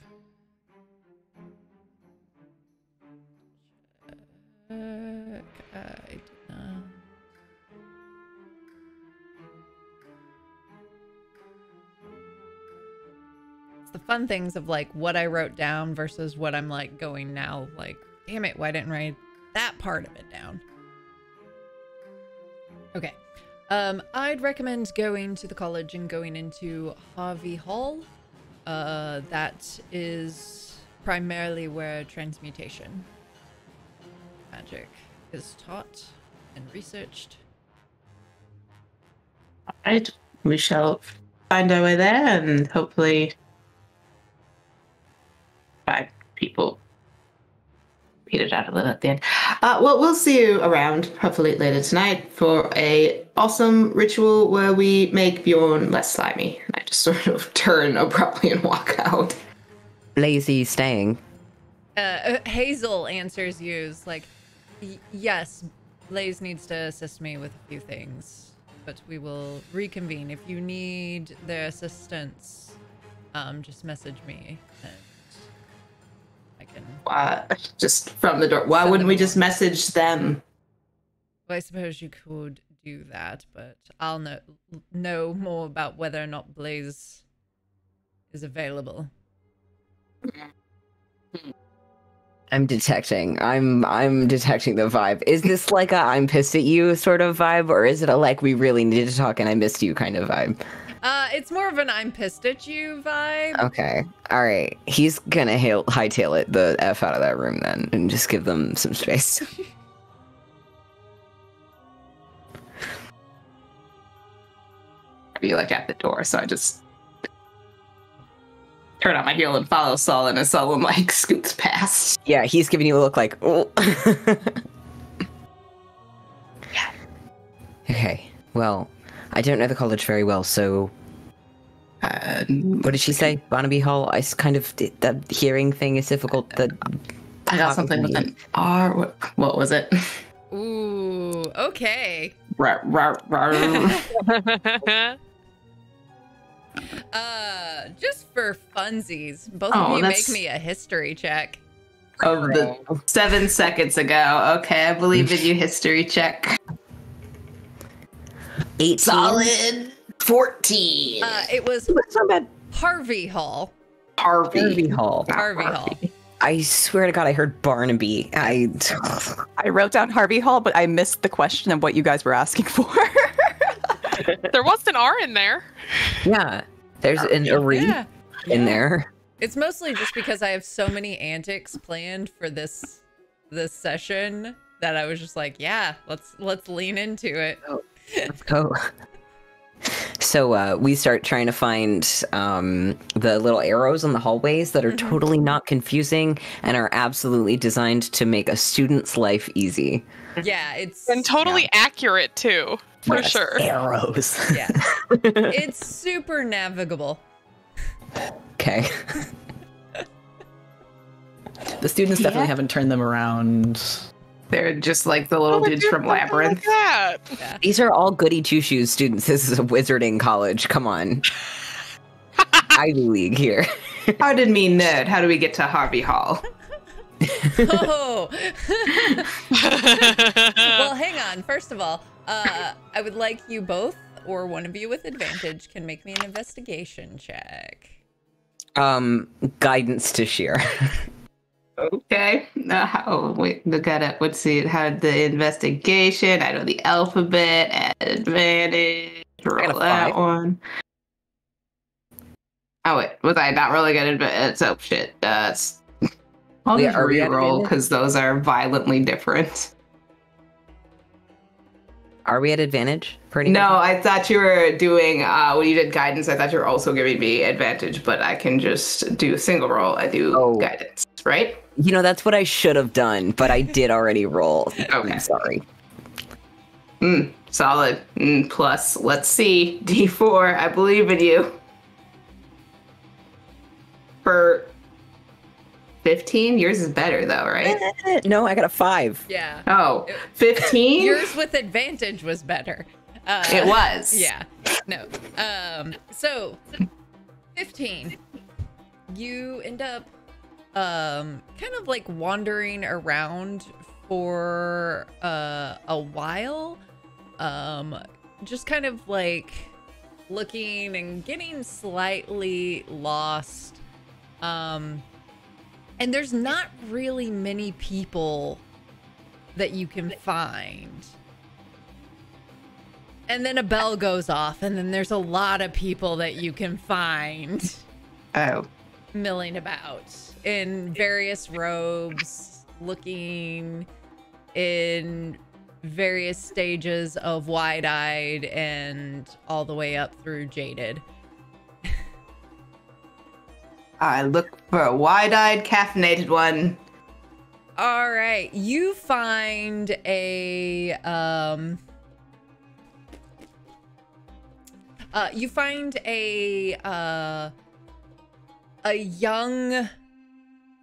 It's the fun things of like what I wrote down versus what I'm like going now. Like, damn it, why didn't I write that part of it down? Okay. I'd recommend going to the college and going into Harvey Hall. That is primarily where transmutation magic is taught and researched. All right, we shall find our way there and hopefully find people. petered out a little at the end. Well, we'll see you around, hopefully later tonight, for a awesome ritual where we make Bjorn less slimy. And I just sort of turn abruptly and walk out. Lazy staying. Hazel answers you, is like, yes, Blaze needs to assist me with a few things, but we will reconvene. If you need their assistance, just message me and I can... Just from the door. Why wouldn't we just message them? Well, I suppose you could do that, but I'll know more about whether or not Blaze is available. I'm detecting. I'm detecting the vibe. Is this like a I'm pissed at you sort of vibe, or is it a like we really need to talk and I missed you kind of vibe? It's more of an I'm pissed at you vibe. Okay. All right. He's gonna hightail it the F out of that room then and just give them some space. I'd be like at the door, so I just turn on my heel and follow Sullen as Sullen like scoots past. Yeah, he's giving you a look like, oh. Yeah. Okay. Well, I don't know the college very well, so what did she say? Barnaby Hall? I kind of did that hearing thing is difficult. I got something with an R. What was it? Ooh, okay. Just for funsies, both of you make me a history check. Of the 7 seconds ago. Okay, I believe in you. History check. 18. Solid 14. It was That's not bad. Harvey Hall. Harvey Hall. Harvey Hall. I swear to God, I heard Barnaby. I wrote down Harvey Hall, but I missed the question of what you guys were asking for. There was an R in there. Yeah, there's an arena in there. It's mostly just because I have so many antics planned for this session that I was just like, yeah, let's lean into it. Let's go. So we start trying to find the little arrows in the hallways that are totally not confusing and are absolutely designed to make a student's life easy. Yeah, it's And totally accurate too, for sure. Arrows. yeah, it's super navigable. Okay. The students definitely haven't turned them around. They're just like the little dudes from Labyrinth. Yeah. These are all goody two-shoes students. This is a wizarding college. Come on. Ivy League here. How did me nerd? How do we get to Harvey Hall? Oh. Well, hang on. First of all, I would like you both, or one of you with advantage, can make me an investigation check. Guidance to sheer. Okay. Wait, look at it. Let's see. It had the investigation. I know the alphabet. Add advantage. Roll that one. Oh, wait. Was I not really good at oh, shit. I'll just re-roll because those are violently different. Are we at advantage for anything? No, I thought you were doing, when you did guidance, I thought you were also giving me advantage, but I can just do a single roll. I do guidance, right? You know, that's what I should have done, but I did already roll. Okay. I'm sorry. Solid. Plus, let's see. D4, I believe in you. For 15? Yours is better, though, right? No, I got a 5. Yeah. Oh, 15? Yours with advantage was better. It was. Yeah. No. So 15. You end up kind of like wandering around for a while. Just kind of like looking and getting slightly lost. And there's not really many people that you can find. And then a bell goes off, and then there's a lot of people that you can find. Oh. Milling about in various robes, looking in various stages of wide-eyed and all the way up through jaded. I look for a wide-eyed, caffeinated one. All right, you find a young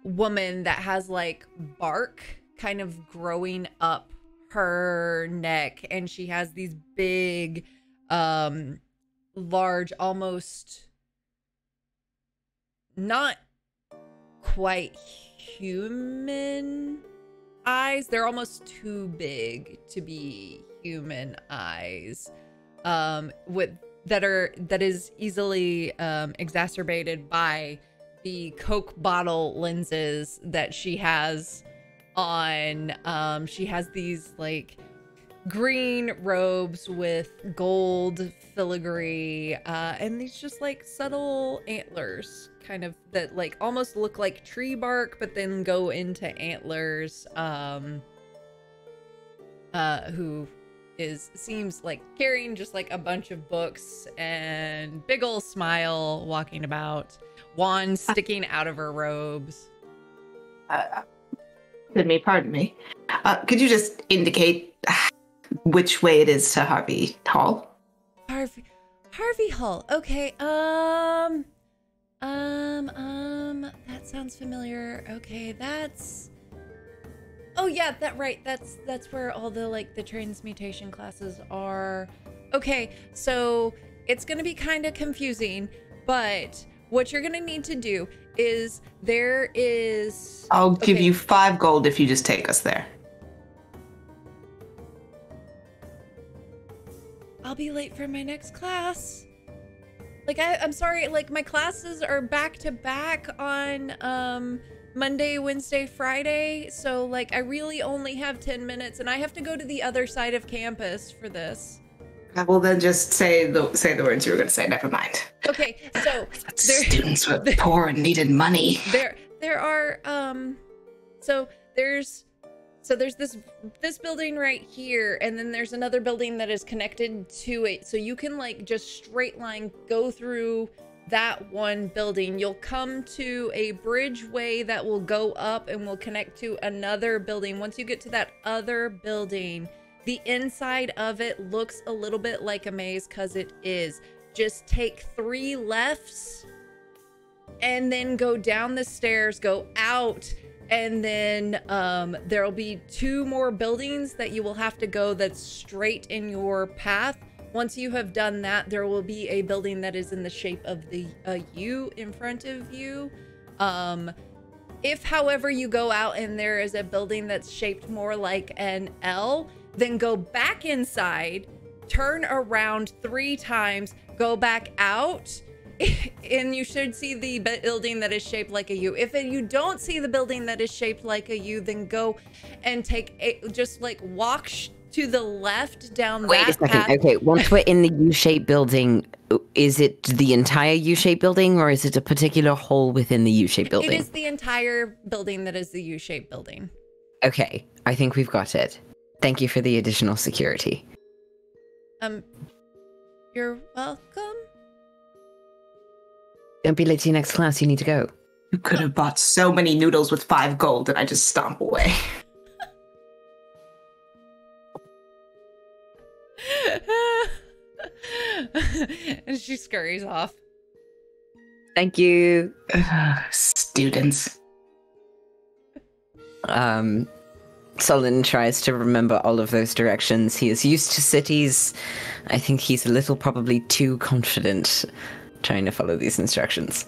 woman that has like bark kind of growing up her neck, and she has these big large, almost not quite human eyes. They're almost too big to be human eyes, that is easily exacerbated by the Coke bottle lenses that she has on. She has these like green robes with gold filigree, and these just like subtle antlers kind of that like almost look like tree bark but then go into antlers. Who seems like carrying just like a bunch of books and big ol' smile, walking about, wand sticking out of her robes. Pardon me. Could you just indicate which way it is to Harvey Hall? Harvey Hall. Okay. That sounds familiar. Okay, that's. Oh yeah, that's where all the like the transmutation classes are. Okay, so it's gonna be kind of confusing, but what you're gonna need to do is I'll give you 5 gold if you just take us there. I'll be late for my next class. Like I'm sorry, like my classes are back to back on Monday, Wednesday, Friday, so like I really only have 10 minutes and I have to go to the other side of campus for this. Well, then just say the words you were going to say. Never mind. Okay, so students were poor and needed money. There are so there's this building right here, and then there's another building that is connected to it, so you can like just straight line go through that one building. You'll come to a bridgeway that will go up and will connect to another building. Once you get to that other building, the inside of it looks a little bit like a maze, because it is. Just take 3 lefts and then go down the stairs, go out, and then there'll be 2 more buildings that you will have to go that's straight in your path. Once you have done that, there will be a building that is in the shape of the U in front of you. If, however, you go out and there is a building that's shaped more like an L, then go back inside, turn around 3 times, go back out, and you should see the building that is shaped like a U. If you don't see the building that is shaped like a U, then go and just like walk to the left down that path. Wait a second. Okay, once we're in the U-shaped building, is it the entire U-shaped building, or is it a particular hole within the U-shaped building? It is the entire building that is the U-shaped building. Okay, I think we've got it. Thank you for the additional security. You're welcome. Don't be late to your next class, you need to go. You could have bought so many noodles with 5 gold, and I just stomp away. And she scurries off. Thank you. Students. Solon tries to remember all of those directions. He is used to cities. I think he's a little probably too confident trying to follow these instructions.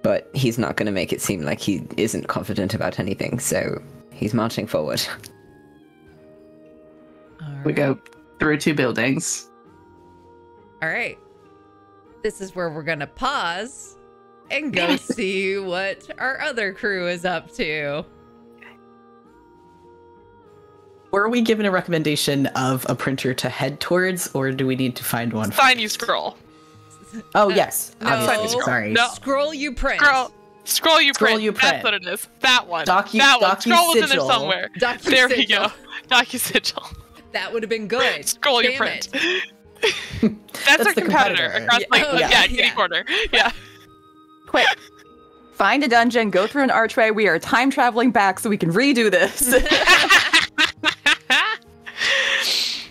But he's not going to make it seem like he isn't confident about anything, so he's marching forward. We go through 2 buildings. All right. This is where we're going to pause and go see what our other crew is up to. Were we given a recommendation of a printer to head towards, or do we need to find one? Find you scroll. Oh, yes. No. Obviously. Sorry. No. Scroll you print. Scroll you print. That's what it is. That one. That one. Scroll was in there somewhere. There we go. Docu-sigil. That would have been good. Scroll you print. That's our competitor across kitty corner. Yeah. Quick. Find a dungeon, go through an archway. We are time traveling back so we can redo this.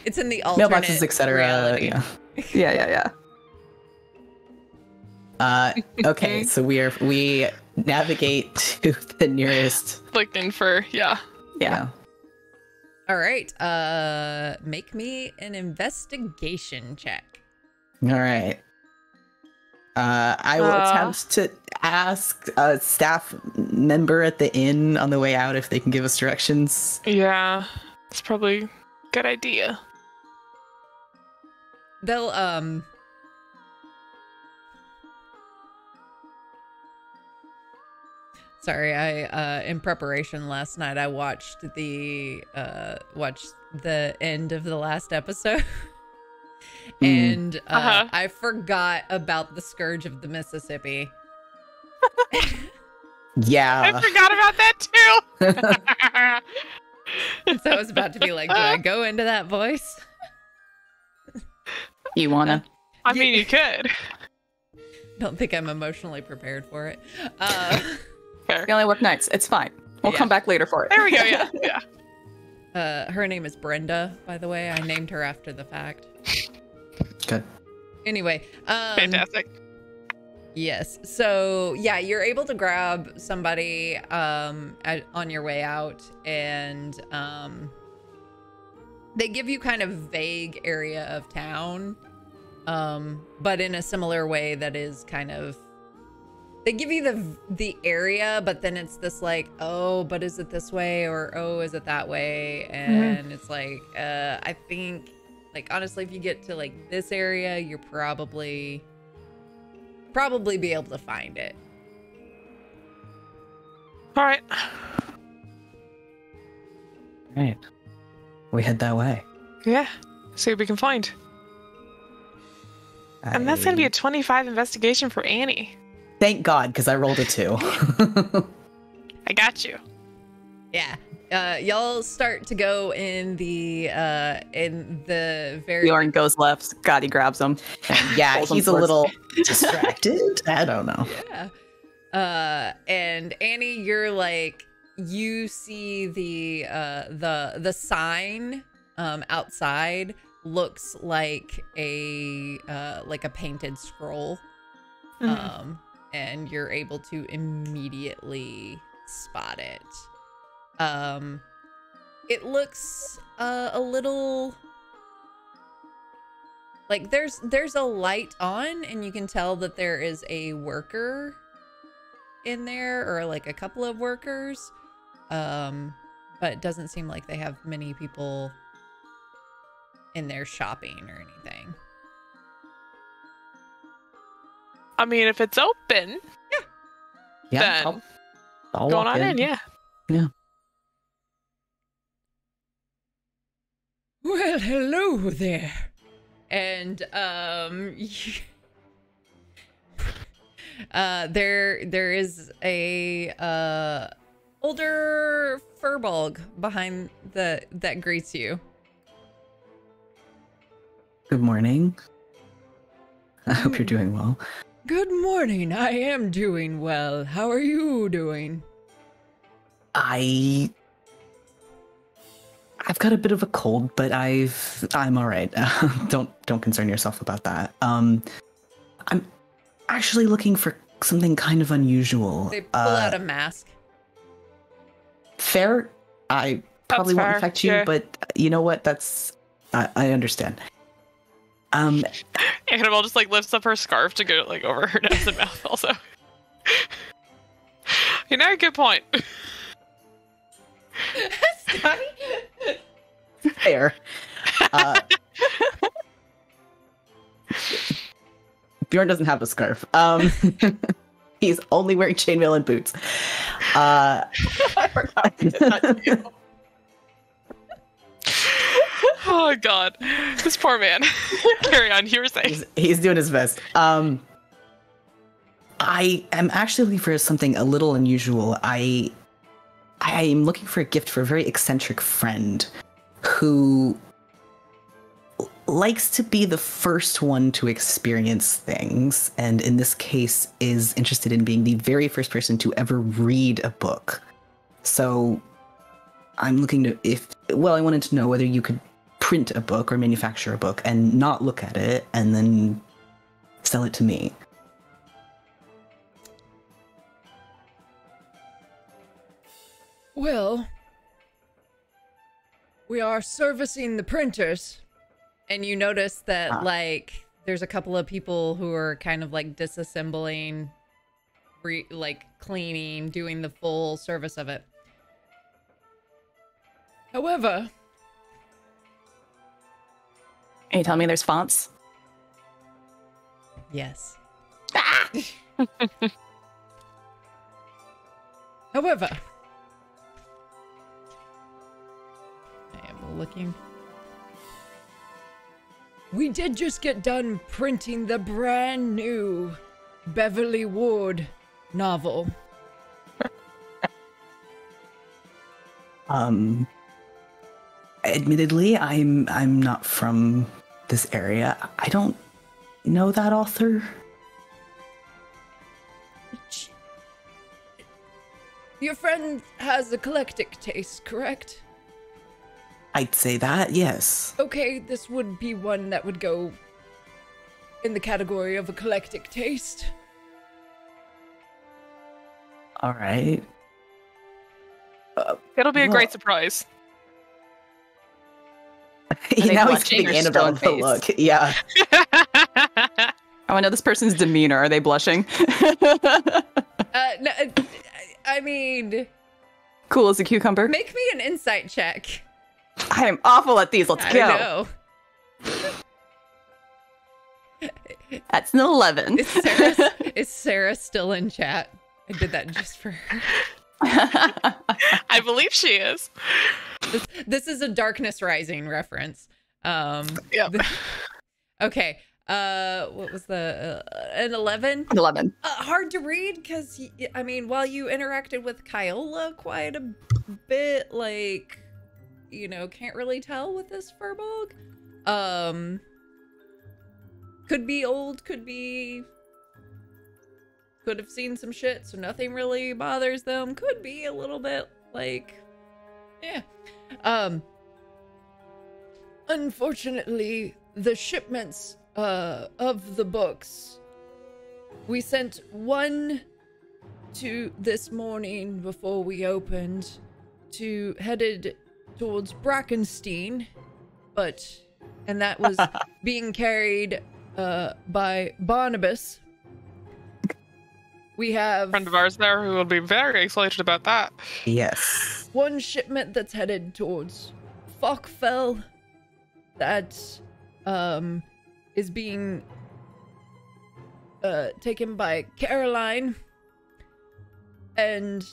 It's in the alternate Mailboxes, etc. reality. Yeah. Yeah. Okay, so we navigate to the nearest. Looking for, yeah. Yeah. All right. Make me an investigation check. All right. I will attempt to ask a staff member at the inn on the way out if they can give us directions. Yeah. It's probably a good idea. They'll Sorry, I in preparation last night I watched the end of the last episode. And I forgot about the Scourge of the Mississippi. Yeah. I forgot about that too. So I was about to be like, do I go into that voice? You wanna? I mean, you could. Don't think I'm emotionally prepared for it. Fair. We only work nights. It's fine. We'll come back later for it. There we go. Yeah. Yeah. Her name is Brenda, by the way. I named her after the fact. Good. Anyway, Fantastic. yes. So yeah, you're able to grab somebody on your way out, and they give you kind of vague area of town, but in a similar way that is kind of. They give you the area, but then it's this like, oh, but is it this way, or oh, is it that way? And it's like, I think, like, honestly, if you get to like this area, you're probably be able to find it. All right. Right. We head that way. Yeah. See what we can find. And that's gonna be a 25 investigation for Annie. Thank God, because I rolled a 2. I got you. Yeah. Y'all start to go in the very Bjorn goes left. Scotty grabs him. Yeah, Pulls him he's a towards- little distracted. I don't know. Yeah. And Annie, you're like, you see the sign outside looks like a painted scroll. And you're able to immediately spot it. It looks a little like there's a light on, and you can tell that there is a worker in there, or like a couple of workers. But it doesn't seem like they have many people in there shopping or anything. I mean, if it's open, Yeah, then I'll going walk on in, yeah. Yeah. Well, hello there. And there is a older furbolg behind that greets you. Good morning. I hope you're doing well. Good morning. I am doing well. How are you doing? I've got a bit of a cold, but I'm all right. Don't concern yourself about that. I'm actually looking for something kind of unusual. They pull out a mask. Fair. I probably won't fair, affect you, yeah. but you know what? I understand. Annabelle just like lifts up her scarf to go like over her nose and mouth also. You know, good point. Scotty? Fair. Bjorn doesn't have a scarf. He's only wearing chainmail and boots. I forgot. Oh God, this poor man. Carry on. You were saying. He's doing his best. I am actually looking for something a little unusual. I am looking for a gift for a very eccentric friend who likes to be the first one to experience things, and in this case is interested in being the very first person to ever read a book. So I'm looking to I wanted to know whether you could print a book or manufacture a book and not look at it and then sell it to me. Well, we are servicing the printers. And you notice that, like, there's a couple of people who are kind of, like, disassembling, cleaning, doing the full service of it. However... Are you telling me there's fonts? Yes. However... I am looking... We did just get done printing the brand new Beverly Ward novel. Admittedly, I'm not from this area. I don't know that author. Your friend has eclectic taste, correct? I'd say that, yes. Okay, this would be one that would go in the category of eclectic taste. All right. It'll be a great surprise. Now he's giving Annabelle the look. Yeah. Oh, I know this person's demeanor. Are they blushing? No, I mean... Cool as a cucumber. Make me an insight check. I am awful at these. Let's go. I know. That's an 11. Is Sarah still in chat? I did that just for her. I believe she is. This is a Darkness Rising reference. Yep. Okay. What was an 11? 11. Hard to read because, I mean, while you interacted with Kyola quite a bit, like, you know, can't really tell with this Furbolg. Could be old, could have seen some shit, so nothing really bothers them. Could be a little bit like, yeah. Unfortunately, the shipments of the books, we sent one to this morning before we opened, headed towards Brackenstein, and that was being carried by Barnabas. We have A friend of ours there who will be very excited about that. Yes. one shipment that's headed towards Falkfell that is being taken by Caroline, and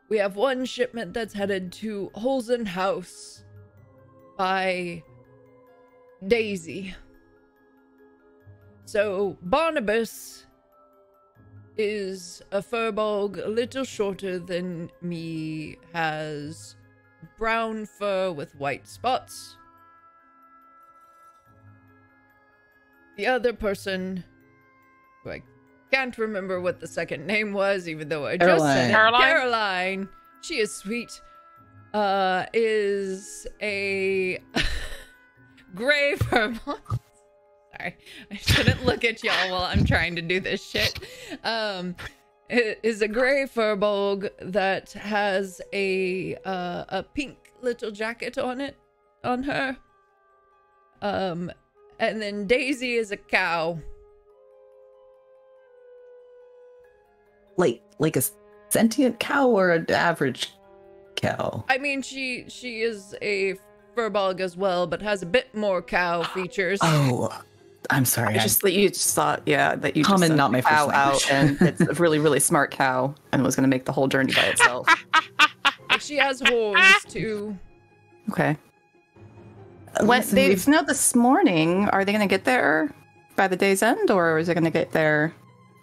we have one shipment that's headed to Holzen House by Daisy. So Barnabas is a Furbolg a little shorter than me, has brown fur with white spots. The other person, who I can't remember what the second name was, even though I just said it. Caroline. She is sweet. Is a gray Furbolg. Sorry, I shouldn't look at y'all while I'm trying to do this shit. It is a gray Furbolg that has a pink little jacket on her. And then Daisy is a cow. Like a sentient cow or an average cow? I mean, she is a Furbolg as well, but has a bit more cow features. Oh, I'm sorry. You just thought, that you Common, just not my cow first out, and it's a really, really smart cow, and was going to make the whole journey by itself. But she has horns too. Okay. When they snowed this morning, are they going to get there by the day's end, or is it going to get there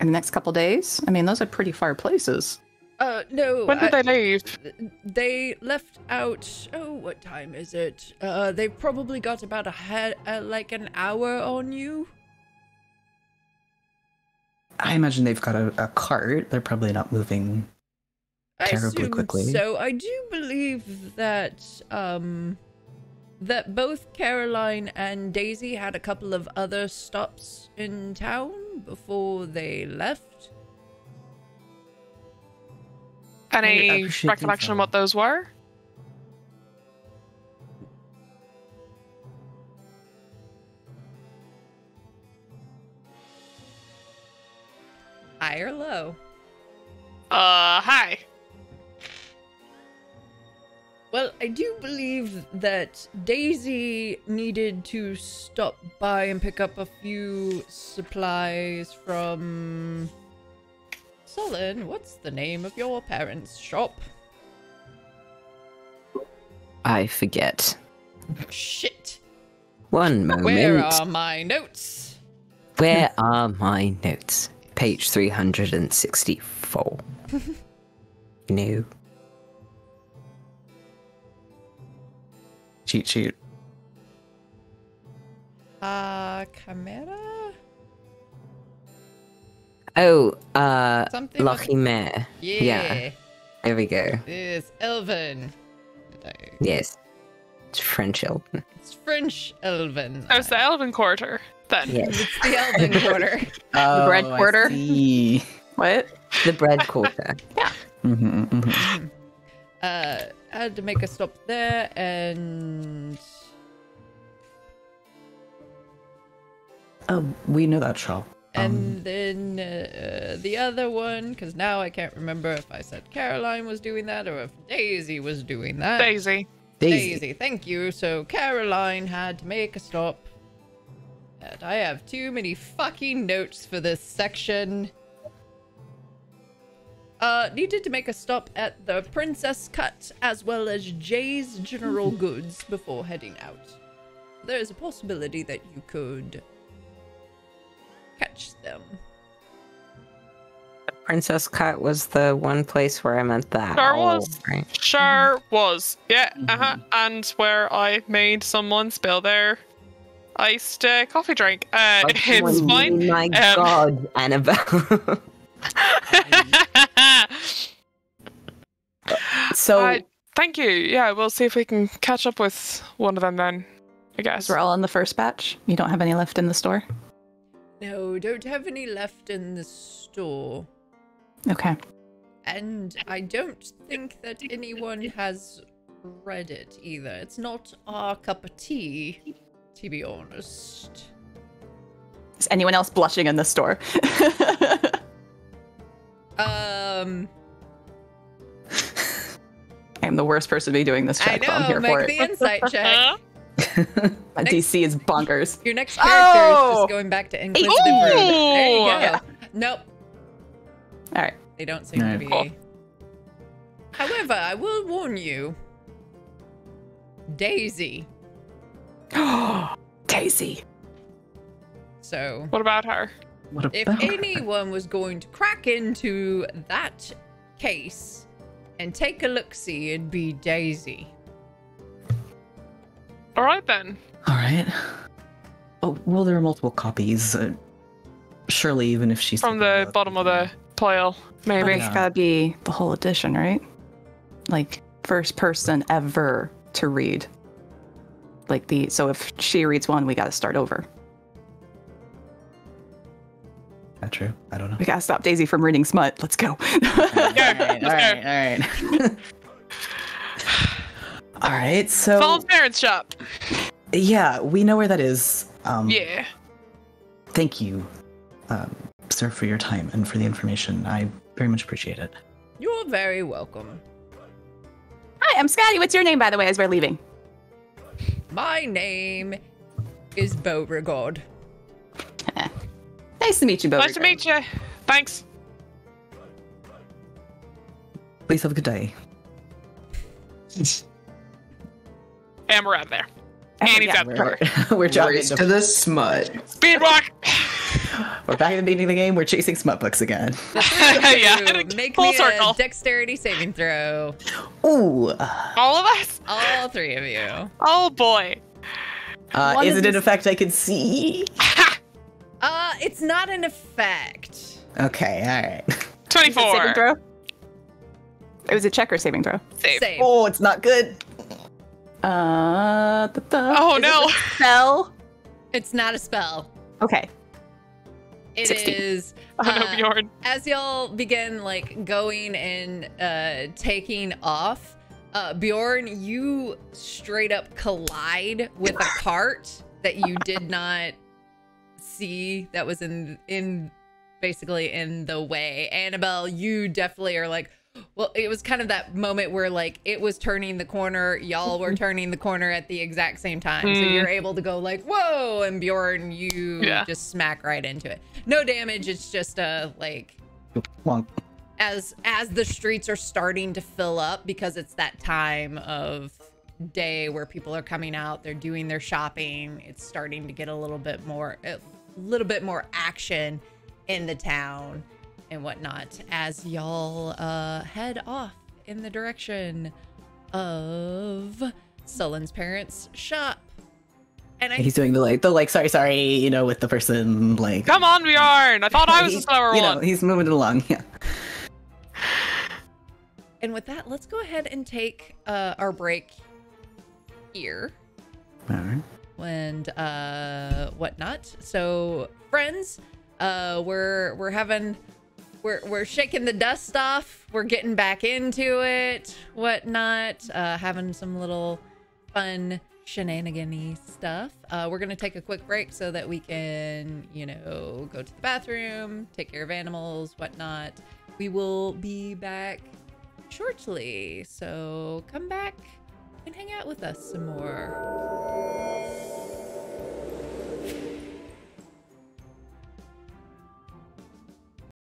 in the next couple days? I mean, those are pretty far places. No. When did they leave? They left out. Oh, what time is it? They've probably got about like an hour on you. I imagine they've got a cart. They're probably not moving terribly quickly. So I do believe that that both Caroline and Daisy had a couple of other stops in town before they left. Any recollection on what those were? High or low? High. Well, I do believe that Daisy needed to stop by and pick up a few supplies from... Sullen, what's the name of your parents' shop? I forget. Shit. One moment. Where are my notes? Where are my notes? Page 364. No. Cheat sheet. Camera? Oh, Something Lucky Mare. Yeah. There we go. It's Elven. Yes. It's French Elven. It's French Elven. Oh, it's the Elven Quarter, then. Yes. It's the Elven Quarter. Oh, bread quarter? I see. What? The bread quarter. Mm-hmm, mm-hmm. I had to make a stop there, and Oh, we know that shop. then the other one, because now I can't remember if I said Caroline was doing that or if Daisy was doing that. Daisy. Daisy, thank you. So Caroline had to make a stop. And I have too many fucking notes for this section. Needed to make a stop at the Princess Cut as well as Jay's General Goods before heading out. There's a possibility that you could catch them. Princess Cut was the one place where I met that. Sure was. Right. Sure was. Yeah, And where I made someone spill their iced coffee drink. It's fine. My God, Annabelle. So, Thank you. Yeah, we'll see if we can catch up with one of them then, I guess. We're all in the first batch. You don't have any left in the store? No, don't have any left in the store. Okay. And I don't think that anyone has read it either. It's not our cup of tea, to be honest. Is anyone else blushing in the store? I'm the worst person to be doing this check, so I'm here make for the it. insight check. My DC is bonkers. Your next character is Oh! just going back to Inquisitive Rude. There you go. Yeah. Nope. All right. They don't seem to be. Cool. However, I will warn you. Daisy. Daisy. So, What about her? what if about anyone was going to crack into that case and take a look-see, it'd be Daisy. All right, then. All right. Oh, well, there are multiple copies. Surely, even if she's From the bottom of the pile, maybe. Yeah. It's gotta be the whole edition, right? Like, first person ever to read. Like so if she reads one, we gotta start over. Not true. I don't know. We gotta stop Daisy from reading smut. Let's go. All right. All right. So, Sol's parents' shop. yeah, we know where that is. Yeah. Thank you, sir, for your time and for the information. I very much appreciate it. You're very welcome. Hi, I'm Scotty. What's your name, by the way, as we're leaving? My name is Beauregard. Nice to meet you, Bo. Nice to meet you. Thanks. Please have a good day. And we're out of there. And he's out the door. We're jogging Race to the smut. Speed walk. We're back at the beginning of the game. We're chasing smut books again. The three of you, Yeah, make full me circle. a dexterity saving throw. Ooh. All of us? All three of you. Oh boy. Is it an effect I can see? It's not an effect. Okay, alright. 24. Saving throw? It was a check or saving throw? Save. Oh, it's not good. Oh, Is it no. a spell? It's not a spell. Okay. It 16. is. Oh no, Bjorn. As y'all begin like going and taking off, Bjorn, you straight up collide with a cart that you did not see that was in basically in the way. Annabelle, you definitely are like, well, it was kind of that moment where like it was turning the corner, y'all were turning the corner at the exact same time. So you're able to go like, whoa, and Bjorn, you just smack right into it. No damage, it's just like Wonk. as the streets are starting to fill up because it's that time of day where people are coming out, they're doing their shopping, it's starting to get a little bit more action in the town and whatnot as y'all head off in the direction of Sullen's parents' shop. And He's doing the sorry, you know, with the person like. Come on, Bjorn. I thought I was the slower You one. know, he's moving it along. Yeah. And with that, let's go ahead and take our break here. All right. And whatnot. So friends, we're shaking the dust off, we're getting back into it, whatnot, having some little fun shenanigan-y stuff. We're gonna take a quick break so that we can, you know, go to the bathroom, take care of animals, whatnot. We will be back shortly, so come back and hang out with us some more.